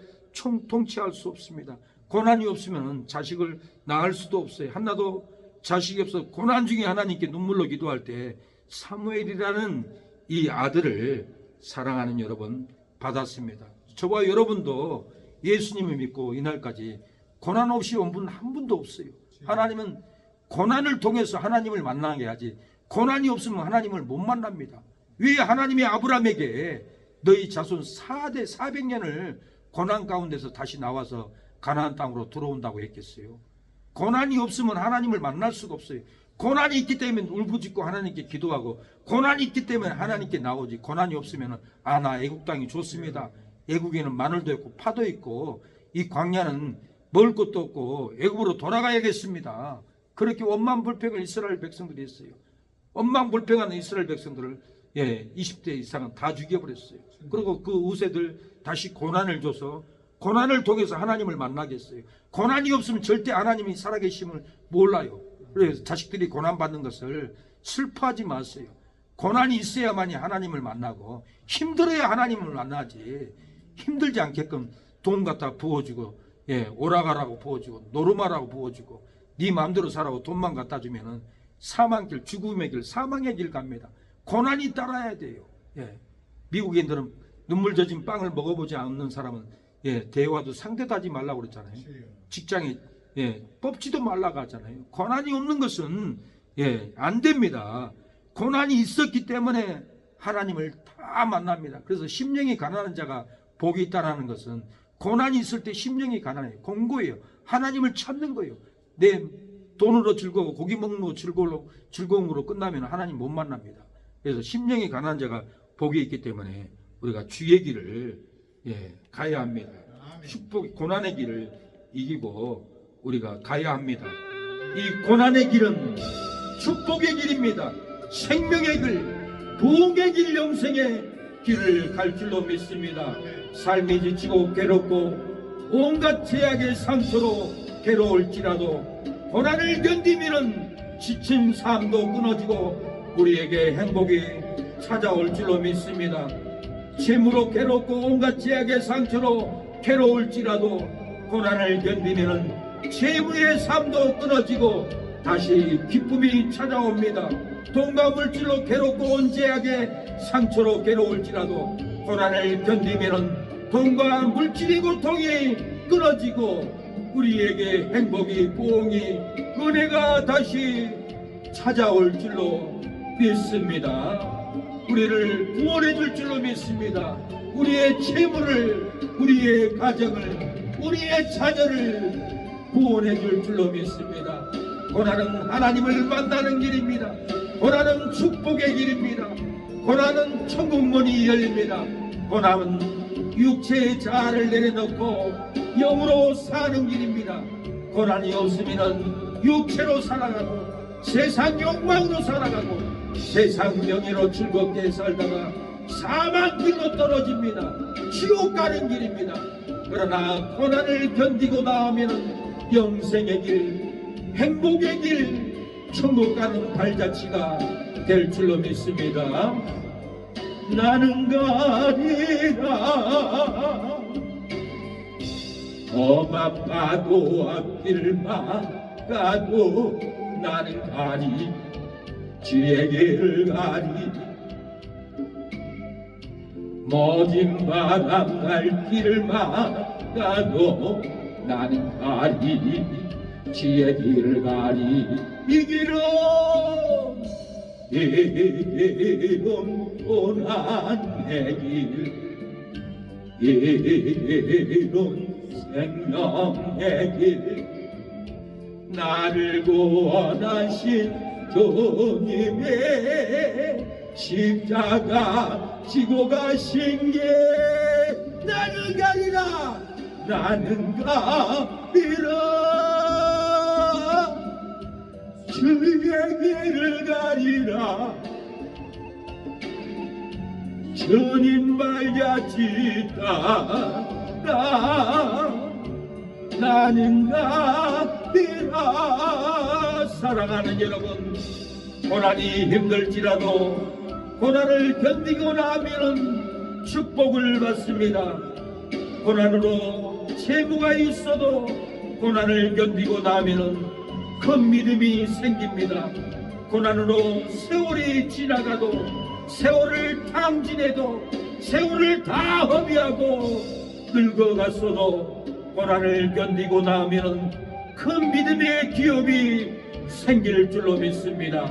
통치할 수 없습니다. 고난이 없으면 자식을 낳을 수도 없어요. 한나도 자식이 없어 고난 중에 하나님께 눈물로 기도할 때 사무엘이라는 이 아들을 사랑하는 여러분 받았습니다. 저와 여러분도 예수님을 믿고 이날까지 고난 없이 온 분 한 분도 없어요. 하나님은 고난을 통해서 하나님을 만나게 하지 고난이 없으면 하나님을 못 만납니다. 왜 하나님이 아브라함에게 너희 자손 400년을 고난 가운데서 다시 나와서 가나안 땅으로 들어온다고 했겠어요? 고난이 없으면 하나님을 만날 수가 없어요. 고난이 있기 때문에 울부짖고 하나님께 기도하고 고난이 있기 때문에 하나님께 나오지 고난이 없으면 나 애국 땅이 좋습니다. 애국에는 마늘도 있고 파도 있고 이 광야는 먹을 것도 없고 애국으로 돌아가야겠습니다. 그렇게 원망불평을 이스라엘 백성들이 했어요. 원망불평하는 이스라엘 백성들을 20대 이상은 다 죽여버렸어요. 그리고 그 우세들 다시 고난을 줘서 고난을 통해서 하나님을 만나겠어요. 고난이 없으면 절대 하나님이 살아계심을 몰라요. 그래서 자식들이 고난받는 것을 슬퍼하지 마세요. 고난이 있어야만이 하나님을 만나고 힘들어야 하나님을 만나지. 힘들지 않게끔 돈 갖다 부어주고 오라가라고 부어주고 노름하라고 부어주고 네 마음대로 살라고 돈만 갖다 주면은 사망길, 죽음의 길, 사망의 길 갑니다. 고난이 따라야 돼요. 미국인들은 눈물 젖은 빵을 먹어보지 않는 사람은 대화도 상대도 하지 말라고 그랬잖아요. 직장에 뽑지도 말라고 하잖아요. 고난이 없는 것은 안 됩니다. 고난이 있었기 때문에 하나님을 다 만납니다. 그래서 심령이 가난한 자가 복이 있다는 것은 고난이 있을 때 심령이 가난해요. 공고해요. 하나님을 찾는 거예요. 내 돈으로 즐거워 고기 먹는 거 즐거움으로 끝나면 하나님 못 만납니다. 그래서 심령이 가난한 자가 복이 있기 때문에 우리가 주의 길을 가야 합니다. 축복, 고난의 길을 이기고 우리가 가야 합니다. 이 고난의 길은 축복의 길입니다. 생명의 길, 부흥의 길, 영생의 길을 갈 줄로 믿습니다. 삶이 지치고 괴롭고 온갖 제약의 상처로 괴로울지라도 고난을 견디면은 지친 삶도 끊어지고 우리에게 행복이 찾아올 줄로 믿습니다. 재물로 괴롭고 온갖 제약의 상처로 괴로울지라도 고난을 견디면은 재물의 삶도 끊어지고 다시 기쁨이 찾아옵니다. 돈과 물질로 괴롭고 온 제약의 상처로 괴로울지라도 고난을 견디면은 돈과 물질의 고통이 끊어지고 우리에게 행복이, 부흥이, 은혜가 다시 찾아올 줄로 믿습니다. 우리를 구원해 줄 줄로 믿습니다. 우리의 재물을, 우리의 가정을, 우리의 자녀를 구원해 줄 줄로 믿습니다. 고난은 하나님을 만나는 길입니다. 고난은 축복의 길입니다. 고난은 천국문이 열립니다. 고난은 육체의 자아를 내려놓고 영으로 사는 길입니다. 고난이 없으면 육체로 살아가고 세상 욕망으로 살아가고 세상 명예로 즐겁게 살다가 사망길로 떨어집니다. 지옥 가는 길입니다. 그러나 고난을 견디고 나오면 영생의 길, 행복의 길, 천국 가는 발자취가 될 줄로 믿습니다. 나는 가리라 엄아빠도 앞길 막가도 나는 가리 주의 길을 가리 모진 바람 갈 길을 막가도 나는 가리 주의 길을 가리 이 길은 고난의 길 생명의 길 나를 구원하신 주님의 십자가 지고 가신 게 나는 가리라 나는 가리라 주의 길을 가리라 주님 말같이 따라 나는 가리라. 사랑하는 여러분, 고난이 힘들지라도 고난을 견디고 나면 축복을 받습니다. 고난으로 재무가 있어도 고난을 견디고 나면 큰 믿음이 생깁니다. 고난으로 세월이 지나가도 세월을 탕진해도 세월을 다 허비하고 늙어갔어도 고난을 견디고 나면 큰 믿음의 기업이 생길 줄로 믿습니다.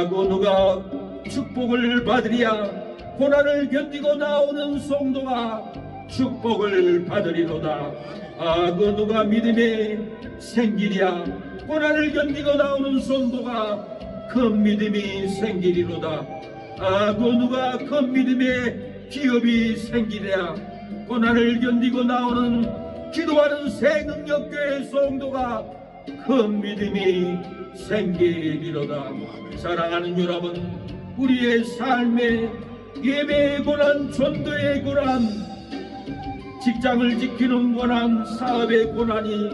누가 축복을 받으랴 고난을 견디고 나오는 성도가 축복을 받으리로다. 누가 믿음이 생기랴 고난을 견디고 나오는 성도가 큰 믿음이 생기리로다. 누가 큰 믿음의 기업이 생기랴 고난을 견디고 나오는 기도하는 새능력교회 성도가 큰 믿음이 생기리로다. 사랑하는 여러분, 우리의 삶에 예배의 고난, 전도의 고난, 직장을 지키는 고난, 사업의 고난이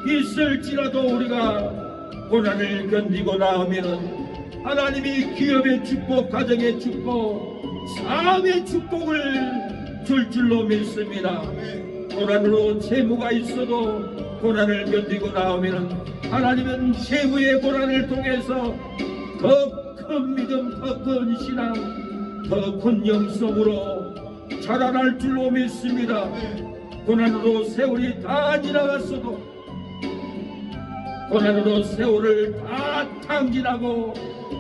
있을지라도 우리가 고난을 견디고 나오면은 하나님이 기업의 축복, 가정의 축복, 삶의 축복을 줄 줄로 믿습니다. 고난으로 재무가 있어도 고난을 견디고 나오면은 하나님은 재무의 고난을 통해서 더 큰 믿음, 더 큰 신앙, 더 큰 영성으로 자라날 줄로 믿습니다. 고난으로 세월이 다 지나갔어도, 고난으로 세월을 다 탕진하고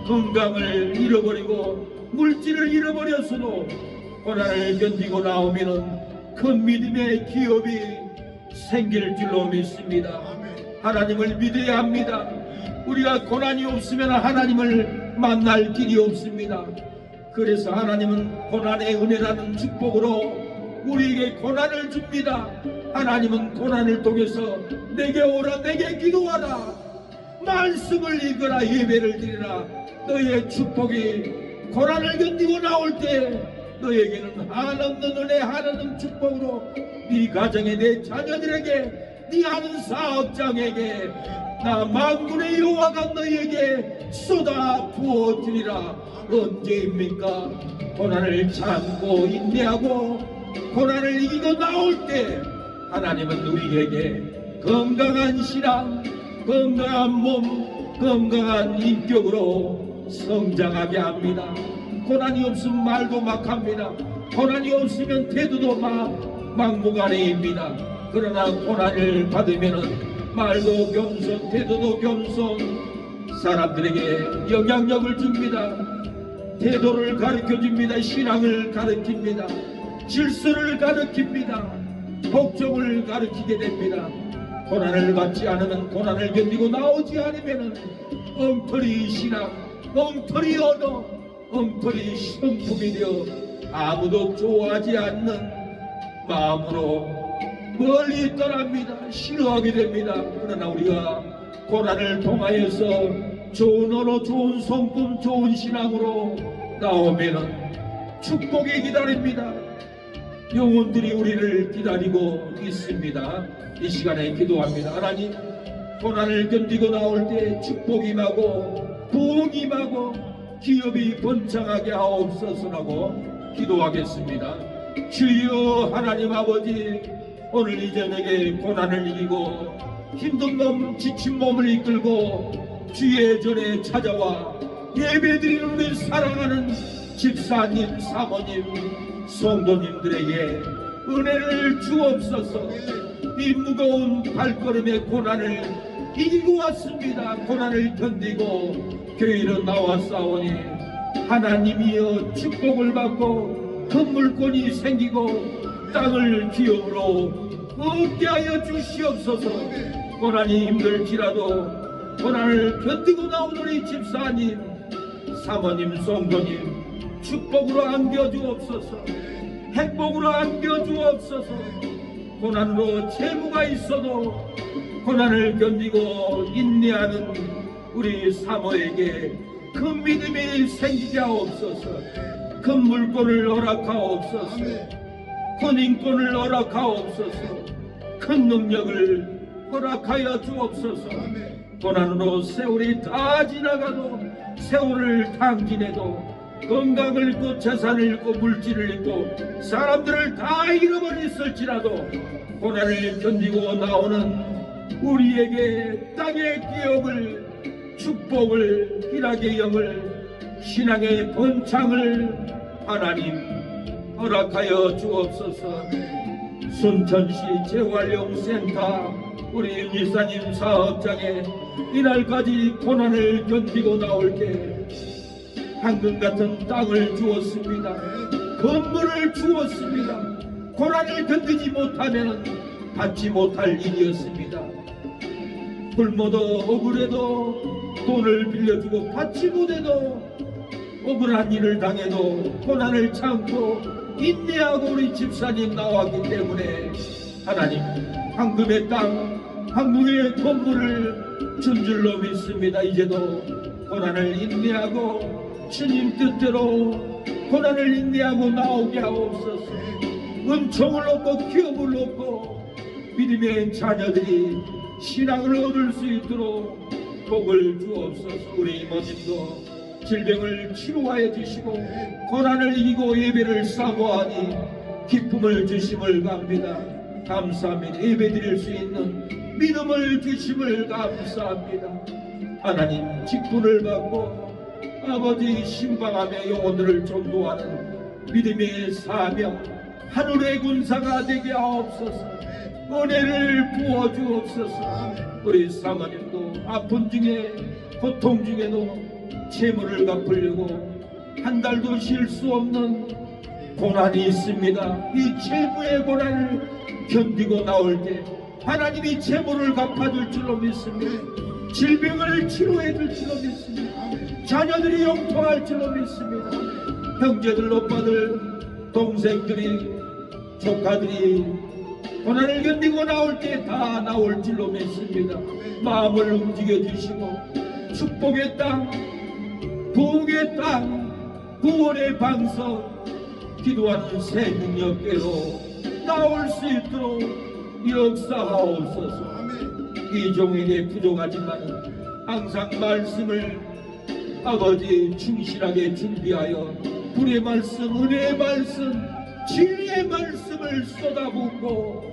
건강을 잃어버리고 물질을 잃어버렸어도 고난을 견디고 나오면은 큰 믿음의 기업이 생길 줄로 믿습니다. 하나님을 믿어야 합니다. 우리가 고난이 없으면 하나님을 만날 길이 없습니다. 그래서 하나님은 고난의 은혜라는 축복으로 우리에게 고난을 줍니다. 하나님은 고난을 통해서 내게 오라, 내게 기도하라, 말씀을 읽으라, 예배를 드리라. 너의 축복이 고난을 견디고 나올 때 너에게는 한없는 은혜, 한없는 축복으로 네 가정에, 내 자녀들에게, 네 하는 사업장에게 나 만군의 여호와가 너에게 쏟아 부어주리라. 언제입니까? 고난을 참고 인내하고 고난을 이기고 나올 때 하나님은 우리에게 건강한 신앙, 건강한 몸, 건강한 인격으로 성장하게 합니다. 고난이 없으면 말도 막합니다. 고난이 없으면 태도도 막무가내입니다. 그러나 고난을 받으면 말도 겸손, 태도도 겸손, 사람들에게 영향력을 줍니다. 태도를 가르쳐줍니다. 신앙을 가르칩니다. 질서를 가르칩니다. 복종을 가르치게 됩니다. 고난을 받지 않으면, 고난을 견디고 나오지 않으면 엉터리 신앙, 엉터리 언어, 엉터리 성품이 되어 아무도 좋아하지 않는 마음으로 멀리 떠납니다. 싫어하게 됩니다. 그러나 우리가 고난을 통하여서 좋은 언어, 좋은 성품, 좋은 신앙으로 나오면은 축복이 기다립니다. 영혼들이 우리를 기다리고 있습니다. 이 시간에 기도합니다. 하나님, 고난을 견디고 나올 때 축복이 임하고 부흥이 임하고 기업이 번창하게 하옵소서라고 기도하겠습니다. 주여 하나님 아버지, 오늘 이 저녁에 고난을 이기고 힘든 몸, 지친 몸을 이끌고 주의 전에 찾아와 예배드리는 우리 사랑하는 집사님, 사모님, 성도님들에게 은혜를 주옵소서. 이 무거운 발걸음의 고난을 이기고 왔습니다. 고난을 견디고 교회로 나왔사오니 하나님이여 축복을 받고 건물권이 생기고 땅을 기업으로 얻게 하여 주시옵소서. 고난이 힘들지라도 고난을 견디고 나온 우리 집사님, 사모님, 성도님 축복으로 안겨주옵소서. 행복으로 안겨주옵소서. 고난으로 재무가 있어도 고난을 견디고 인내하는 우리 사모에게 큰 믿음이 생기게 하옵소서. 큰 물건을 허락하옵소서. 큰 인권을 허락하옵소서. 큰 능력을 허락하여 주옵소서. 고난으로 세월이 다 지나가도, 세월을 탕진해도 건강을 잃고 재산을 잃고 물질을 잃고 사람들을 다 잃어버렸을지라도 고난을 견디고 나오는 우리에게 땅의 기업을, 축복을, 희락의 영을, 신앙의 번창을 하나님 허락하여 주옵소서. 순천시 재활용센터 우리 윤지사님 사업장에 이날까지 고난을 견디고 나올 때 황금 같은 땅을 주었습니다. 건물을 주었습니다. 고난을 견디지 못하면 받지 못할 일이었습니다. 굶어도 억울해도 돈을 빌려주고 받지 못해도 억울한 일을 당해도 고난을 참고 인내하고 우리 집사님 나왔기 때문에 하나님 황금의 땅, 황금의 건물을 준 줄로 믿습니다. 이제도 고난을 인내하고 주님 뜻대로 고난을 인내하고 나오게 하옵소서. 은총을 얻고 기업을 얻고 믿음의 자녀들이 신앙을 얻을 수 있도록 복을 주옵소서. 우리 이모님도 질병을 치료하여 주시고 고난을 이기고 예배를 사모하니 기쁨을 주심을 갑니다. 감사합니다. 예배 드릴 수 있는 믿음을 주심을 감사합니다. 하나님 직분을 받고 아버지 신방하며 영혼들을 전도하는 믿음의 사명 하늘의 군사가 되게 하옵소서. 은혜를 부어주옵소서. 우리 사모님도 아픈 중에 고통 중에도 채무를 갚으려고 한 달도 쉴 수 없는 고난이 있습니다. 이 채무의 고난을 견디고 나올 때 하나님이 채무를 갚아줄 줄로 믿습니다. 질병을 치료해 줄 줄로 믿습니다. 자녀들이 영통할 줄로 믿습니다. 형제들, 오빠들, 동생들이, 조카들이 고난을 견디고 나올 때 다 나올 줄로 믿습니다. 마음을 움직여 주시고 축복의 땅, 부흥의 땅, 구원의 방석, 기도하는 새 능력계로 나올 수 있도록 역사하옵소서. 이 종에게 부족하지만 항상 말씀을 아버지 충실하게 준비하여 불의 말씀, 은혜의 말씀, 진리의 말씀을 쏟아붓고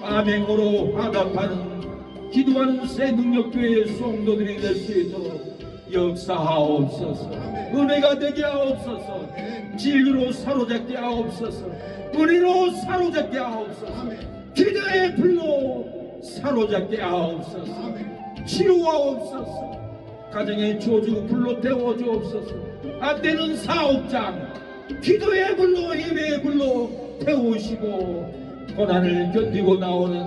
암행으로 화답하는 기도하는 새 능력교회의 성도들이 될 수 있도록 역사하옵소서. 은혜가 되게 하옵소서. 진리로 사로잡게 하옵소서. 은혜로 사로잡게 하옵소서. 기도의 불로 사로잡게 하옵소서. 치료하옵소서. 가정의 조주 불로 태워주옵소서. 안되는 사업장 기도의 불로 예배의 불로 태우시고 고난을 견디고 나오는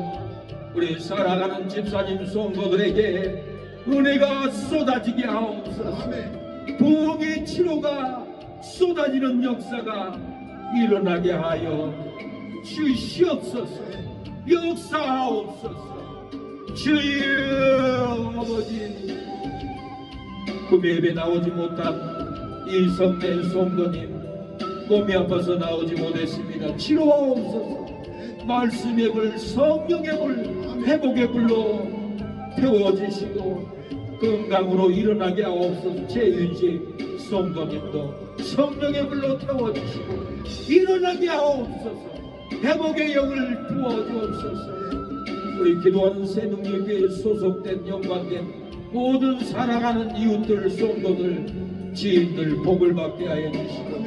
우리 살아가는 집사님 성도들에게 은혜가 쏟아지게 하옵소서. 부흥의 치료가 쏟아지는 역사가 일어나게 하여 주시옵소서. 역사하옵소서. 주여 아버지, 금요 예배 나오지 못한 이 성대 성도님 몸이 아파서 나오지 못했습니다. 치료하옵소서. 말씀의 불, 성령의 불, 회복의 불로 태워주시고 건강으로 일어나게 하옵소서. 최윤식 성도님도 성령의 불로 태워주시고 일어나게 하옵소서. 회복의 영을 부어주옵소서. 우리 기도하는 새능력에 소속된 연관된 모든 살아가는 이웃들, 성도들, 지인들 복을 받게 하여 주시고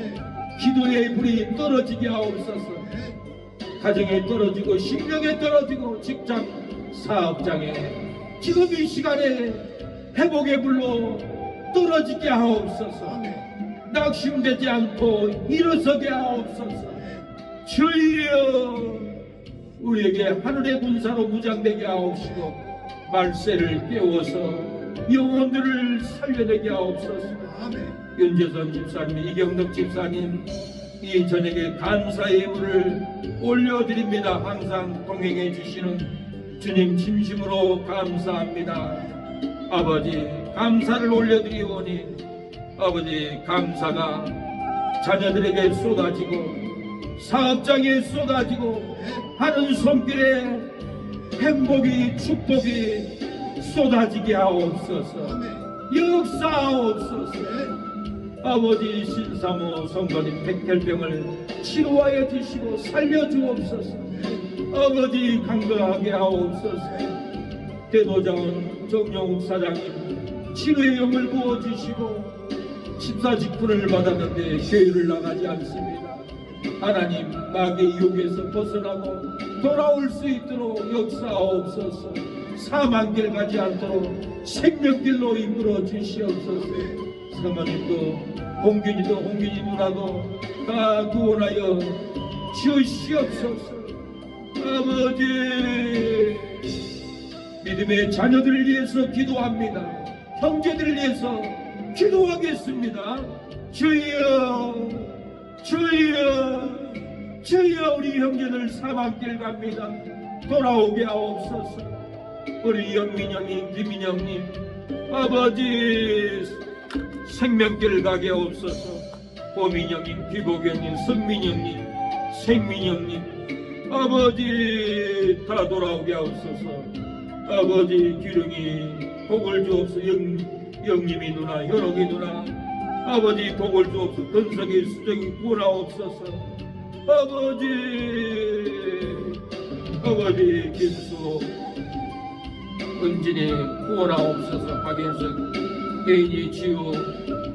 기도의 불이 떨어지게 하옵소서. 가정에 떨어지고 심령에 떨어지고 직장 사업장에 지금 이 시간에 회복의 불로 떨어지게 하옵소서. 낙심되지 않고 일어서게 하옵소서. 주여 우리에게 하늘의 군사로 무장되게 하옵시고 말세를 깨워서 영혼들을 살려내게 하옵소서. 윤재선 집사님, 이경덕 집사님 이 저녁에 감사의 예물을 올려드립니다. 항상 동행해 주시는 주님 진심으로 감사합니다. 아버지 감사를 올려드리오니 아버지 감사가 자녀들에게 쏟아지고 사업장에 쏟아지고 하는 손길에 행복이 축복이 쏟아지게 하옵소서. 역사하옵소서. 아버지 신사모 성도님 백혈병을 치료하여 주시고 살려주옵소서. 아버지 강건하게 하옵소서. 대도자원 정용욱 사장님 치료의 영을 부어주시고 집사직분을 받았는데 교회를 나가지 않습니다. 하나님 마귀의 유혹에서 벗어나고 돌아올 수 있도록 역사하옵소서. 사망길 가지 않도록 생명길로 이끌어 주시옵소서. 사모님도 홍균이도 홍균이 누나도 다 구원하여 주시옵소서. 아버지 믿음의 자녀들을 위해서 기도합니다. 형제들을 위해서 기도하겠습니다. 주여 주여 주여 우리 형제들 사망길 갑니다. 돌아오게 하옵소서. 우리 영민형님 김민형님 아버지 생명길 가게 하옵소서. 오민형님 귀복형님 선민형님 생민형님 아버지 다 돌아오게 하옵소서. 아버지 기령이 복을 주옵소서. 영림이 누나, 현옥이 누나, 아버지 복을 주옵소서. 근석이 수정이 구원하옵소서. 아버지 김수 은진이 구원하옵소서. 박인석 개인이 치유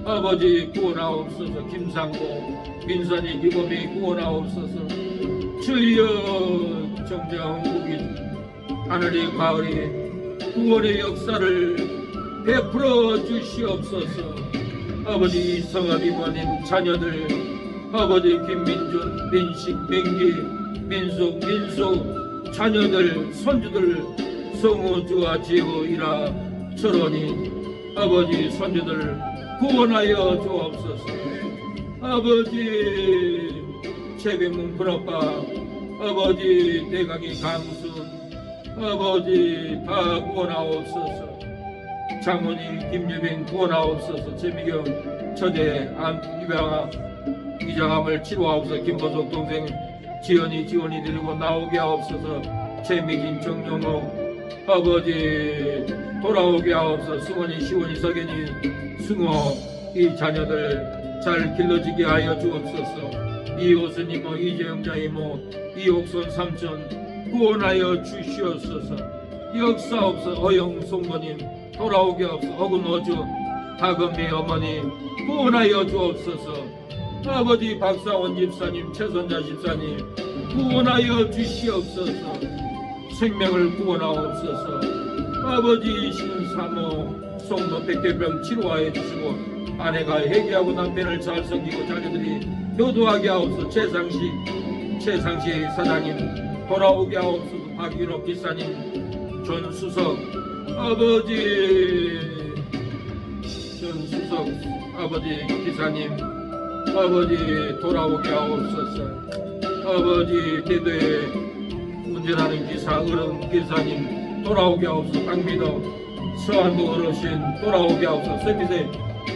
아버지 구원하옵소서. 김상고 민선이 기범이 구원하옵소서. 주여 정정국이 하늘이 가을이 구원의 역사를 베풀어 주시옵소서. 아버지 성학 이모님 자녀들 아버지 김민준, 민식, 민기, 민숙, 민수 자녀들 손주들 성우주와 지우 이라 철원이 아버지 손주들 구원하여 주옵소서. 아버지 최병문 큰아빠 아버지 대강이 강순 아버지 다 구원하옵소서. 장모님 김유빈 구원하옵소서. 최미경 처제 입양아 이장암을 치료하옵소서. 김보석 동생 지원이 데리고 나오게 하옵소서. 최미긴 정용호 아버지 돌아오게 하옵소서. 승원이 시원이 석연이 승호 이 자녀들 잘 길러지게 하여 주옵소서. 이호선 이모 이재영자 이모 이옥선 삼촌 구원하여 주시옵소서. 역사옵소서. 어영 송모님 돌아오게 하옵소서. 어근 어주 다금미 어머니 구원하여 주옵소서. 아버지 박사원 집사님 최선자 집사님 구원하여 주시옵소서. 생명을 구원하옵소서. 아버지 신사모 송도 백혈병 치료하여 주시고 아내가 회개하고 남편을 잘 섬기고 자녀들이 효도하게 하옵소서. 최상시 사장님 돌아오게 하옵소서. 박윤옥 기사님 전수석 아버지 전수석 아버지 기사님 아버지 돌아오게 하옵소서. 아버지 대도에 운전하는 기사 어른 기사님 돌아오게 하옵소서. 강비도 서한도 어르신 돌아오게 하옵소서.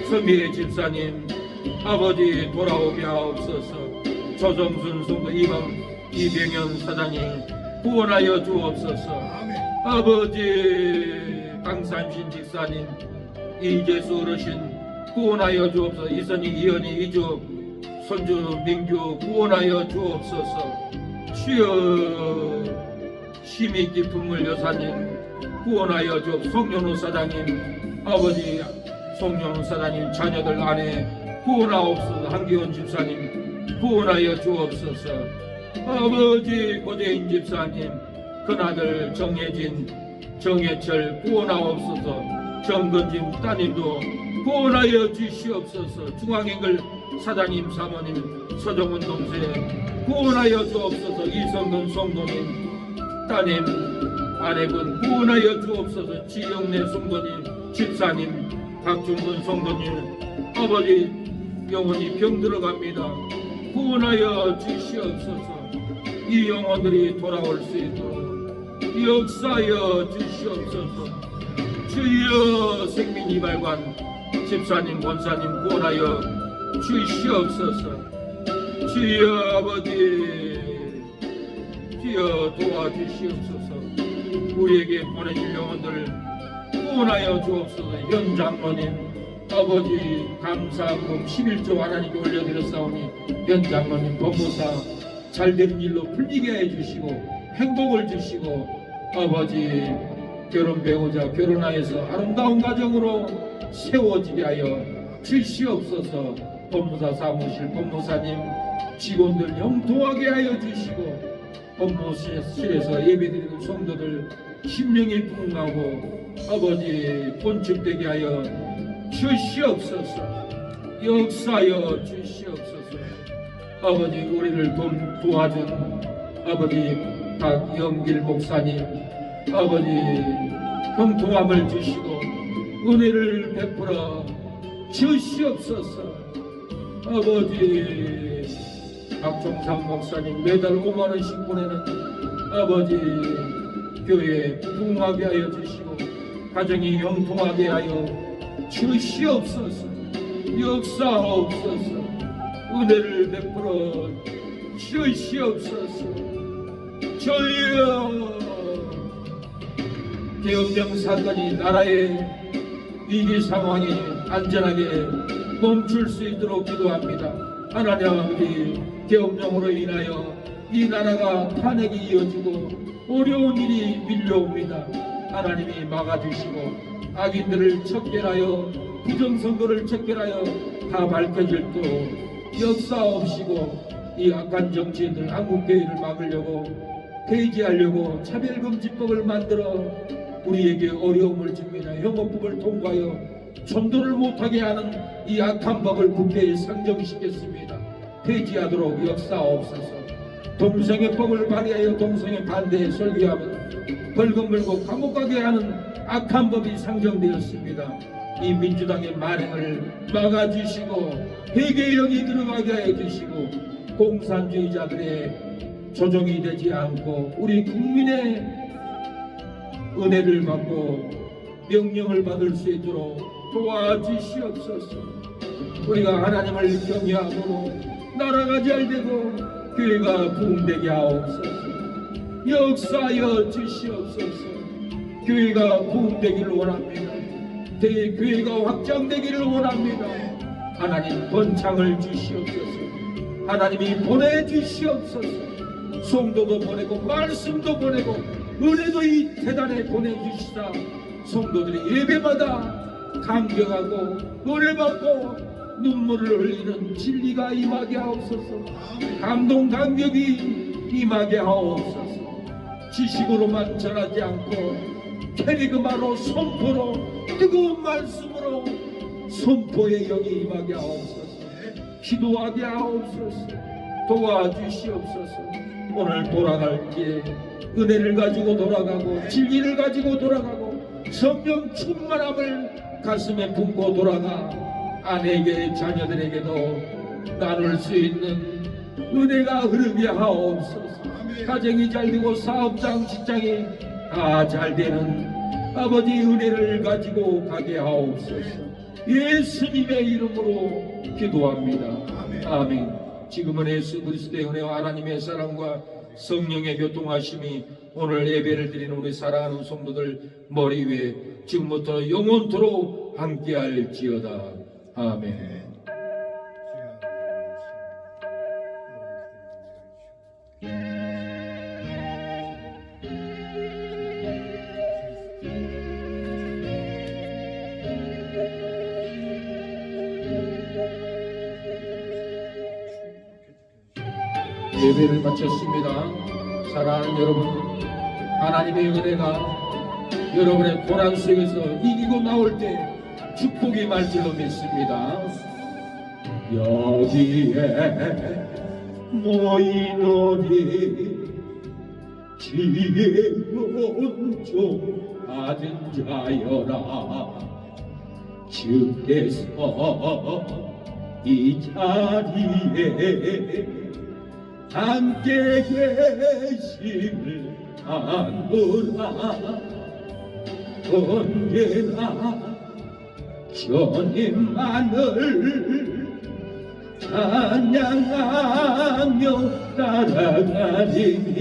서미의 집사님 아버지 돌아오게 하옵소서. 조정순 성도 이병현 사장님 구원하여 주옵소서. 아버지 강산신 집사님 이재수 어르신 구원하여 주옵소서. 이선희 이현희 이주 손주 민규 구원하여 주옵소서. 주여 심히 깊은 물 여사님 구원하여 주옵소서. 송연우 사장님 아버지 송연우 사장님 자녀들 아내 구원하옵소서. 한기원 집사님 구원하여 주옵소서. 아버지 고재인 집사님 큰아들 정혜진 정혜철 구원하옵소서. 정건진 따님도 구원하여 주시옵소서. 중앙행글 사장님 사모님 서정훈 동생 구원하여 주옵소서. 이성근 성도님 따님 아내분 구원하여 주옵소서. 지영래 성도님 집사님 박중근 성도님 아버지 영혼이 병들어갑니다. 구원하여 주시옵소서. 이 영혼들이 돌아올 수 있도록 역사하여 주시옵소서. 주여 생민이발관 집사님 권사님 구원하여 주시옵소서. 주여 아버지 주여 도와주시옵소서. 우리에게 보내줄 영혼들 구원하여 주옵소서. 현 장로님 아버지 감사금 11조 하나님께 올려드렸사오니 현 장로님 법무사 잘되는 일로 풀리게 해주시고 행복을 주시고 아버지 결혼 배우자 결혼하여서 아름다운 가정으로 세워지게 하여 주시옵소서. 법무사 사무실 법무사님 직원들 형통하게 하여 주시고 법무실에서 예배드리는 성도들 심령이 부흥하고 아버지 본축되게 하여 주시옵소서. 역사하여 주시옵소서. 아버지 우리를 도와준 아버지 박영길 목사님 아버지 형통함을 주시고 은혜를 베풀어 주시옵소서. 아버지 박종삼 목사님 매달 5만원씩 보내는 아버지 교회 부흥하게 하여 주시고 가정이 형통하게 하여 주시옵소서. 역사하옵소서. 은혜를 베풀어 주시옵소서. 주여 계엄령 사건이 나라의 위기 상황이 안전하게 멈출 수 있도록 기도합니다. 하나님 아버지, 계엄령으로 인하여 이 나라가 탄핵이 이어지고 어려운 일이 밀려옵니다. 하나님이 막아주시고 악인들을 척결하여 부정선거를 척결하여 다 밝혀질 또 역사옵시고 이 악한 정치인들 한국교회를 막으려고 폐지하려고 차별금지법을 만들어 우리에게 어려움을 줍니다. 형법법을 통과하여 전도를 못하게 하는 이 악한 법을 국회에 상정시켰습니다. 폐지하도록 역사옵소서. 동성애법을 발의하여 동성애 반대에 설교하면 벌금 물고 감옥 가게 하는 악한 법이 상정되었습니다. 이 민주당의 만행을 막아주시고 회개력이 들어가게 해주시고 공산주의자들의 조종이 되지 않고 우리 국민의 은혜를 받고 명령을 받을 수 있도록 도와주시옵소서. 우리가 하나님을 경외함으로 나라가 잘되고 교회가 부흥되게 하옵소서. 역사하여 주시옵소서. 교회가 부흥되기를 원합니다. 대교회가 확장되기를 원합니다. 하나님 번창을 주시옵소서. 하나님이 보내주시옵소서. 성도도 보내고 말씀도 보내고 은혜도 이 대단에 보내주시다. 성도들이 예배마다 감격하고 은혜 받고 눈물을 흘리는 진리가 임하게 하옵소서. 감동 감격이 임하게 하옵소서. 지식으로만 전하지 않고 캐리그마로 선포로 뜨거운 말씀으로 선포의 영이 임하게 하옵소서. 기도하게 하옵소서. 도와주시옵소서. 오늘 돌아갈 때 은혜를 가지고 돌아가고 진리를 가지고 돌아가고 성령 충만함을 가슴에 품고 돌아가 아내에게 자녀들에게도 나눌 수 있는 은혜가 흐르게 하옵소서. 가정이 잘되고 사업장 직장이 다 잘되는 아버지 은혜를 가지고 가게 하옵소서. 예수님의 이름으로 기도합니다. 아멘. 지금은 예수 그리스도의 은혜와 하나님의 사랑과 성령의 교통하심이 오늘 예배를 드리는 우리 사랑하는 성도들 머리 위에 지금부터 영원토록 함께할지어다. 아멘. 예배를 마쳤습니다. 사랑하는 여러분, 하나님의 은혜가 여러분의 고난 속에서 이기고 나올 때 축복이 말줄로 믿습니다. 여기에 모인 우리 지혜로운 종 받은 자여라. 주께서 이 자리에 함께 계심을 아노라. 언제나 주님만을 찬양하며 따라가리니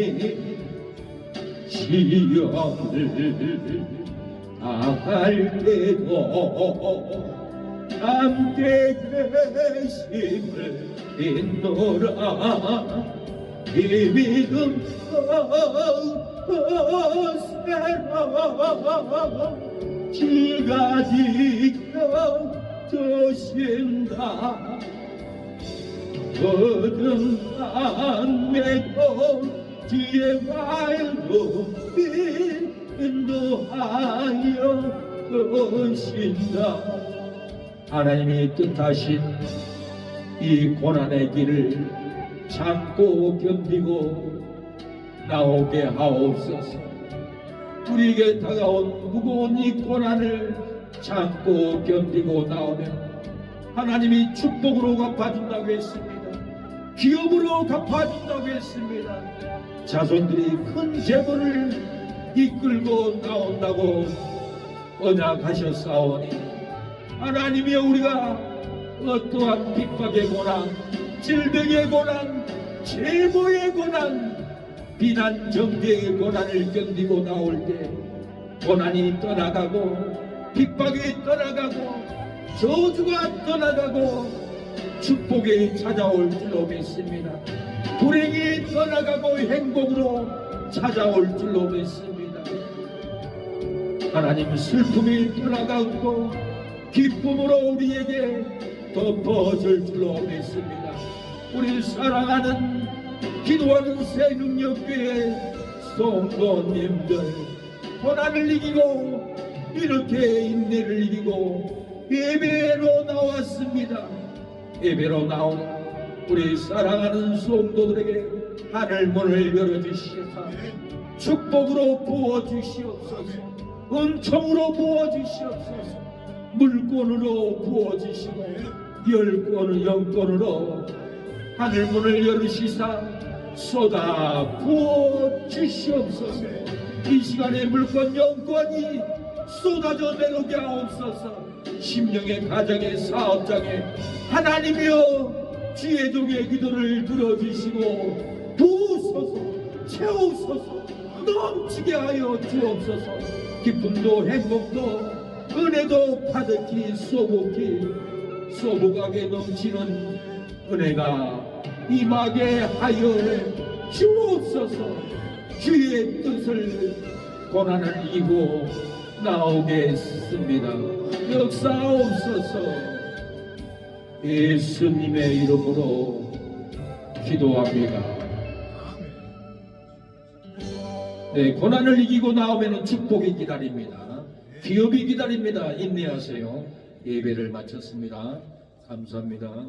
시험을 당할 때도 함께 계심을 믿노라. 이 믿음 거스라 주가 지켜 주신다. 거듭난 메고 주의 말로 인도하여 주신다. 하나님이 뜻하신 이 고난의 길을 참고 견디고 나오게 하옵소서. 우리에게 다가온 무거운 이 고난을 참고 견디고 나오면 하나님이 축복으로 갚아준다고 했습니다. 기업으로 갚아준다고 했습니다. 자손들이 큰 재물을 이끌고 나온다고 언약하셨사오니 하나님이 우리가 어떠한 핍박의 고난, 질병의 고난, 재고의 고난, 비난 정죄의 고난을 견디고 나올 때 고난이 떠나가고 핍박이 떠나가고 저주가 떠나가고 축복이 찾아올 줄로 믿습니다. 불행이 떠나가고 행복으로 찾아올 줄로 믿습니다. 하나님, 슬픔이 떠나가고 기쁨으로 우리에게 덮어줄 줄로 믿습니다. 우리 사랑하는 기도하는 새능력교회 성도님들, 고난을 이기고 이렇게 인내를 이기고 예배로 나왔습니다. 예배로 나온 우리 사랑하는 성도들에게 하늘 문을 열어주시옵소서. 축복으로 부어주시옵소서. 은총으로 부어주시옵소서. 물권으로 부어주시고 영권으로 하늘 문을 열으시사 쏟아 부어주시옵소서. 이 시간에 물권 영권이 쏟아져 내려오게 하옵소서. 심령의 가정의 사업장에 하나님이여 주의 종의 기도를 들어주시고 부으소서. 채우소서. 넘치게 하여 주옵소서. 기쁨도 행복도 은혜도 가득히 소복하게 넘치는 은혜가 임하게 하여 주옵소서. 주의 뜻을 고난을 이기고 나오겠습니다. 역사옵소서. 예수님의 이름으로 기도합니다. 네, 고난을 이기고 나오면 축복이 기다립니다. 기업이 기다립니다. 인내하세요. 예배를 마쳤습니다. 감사합니다.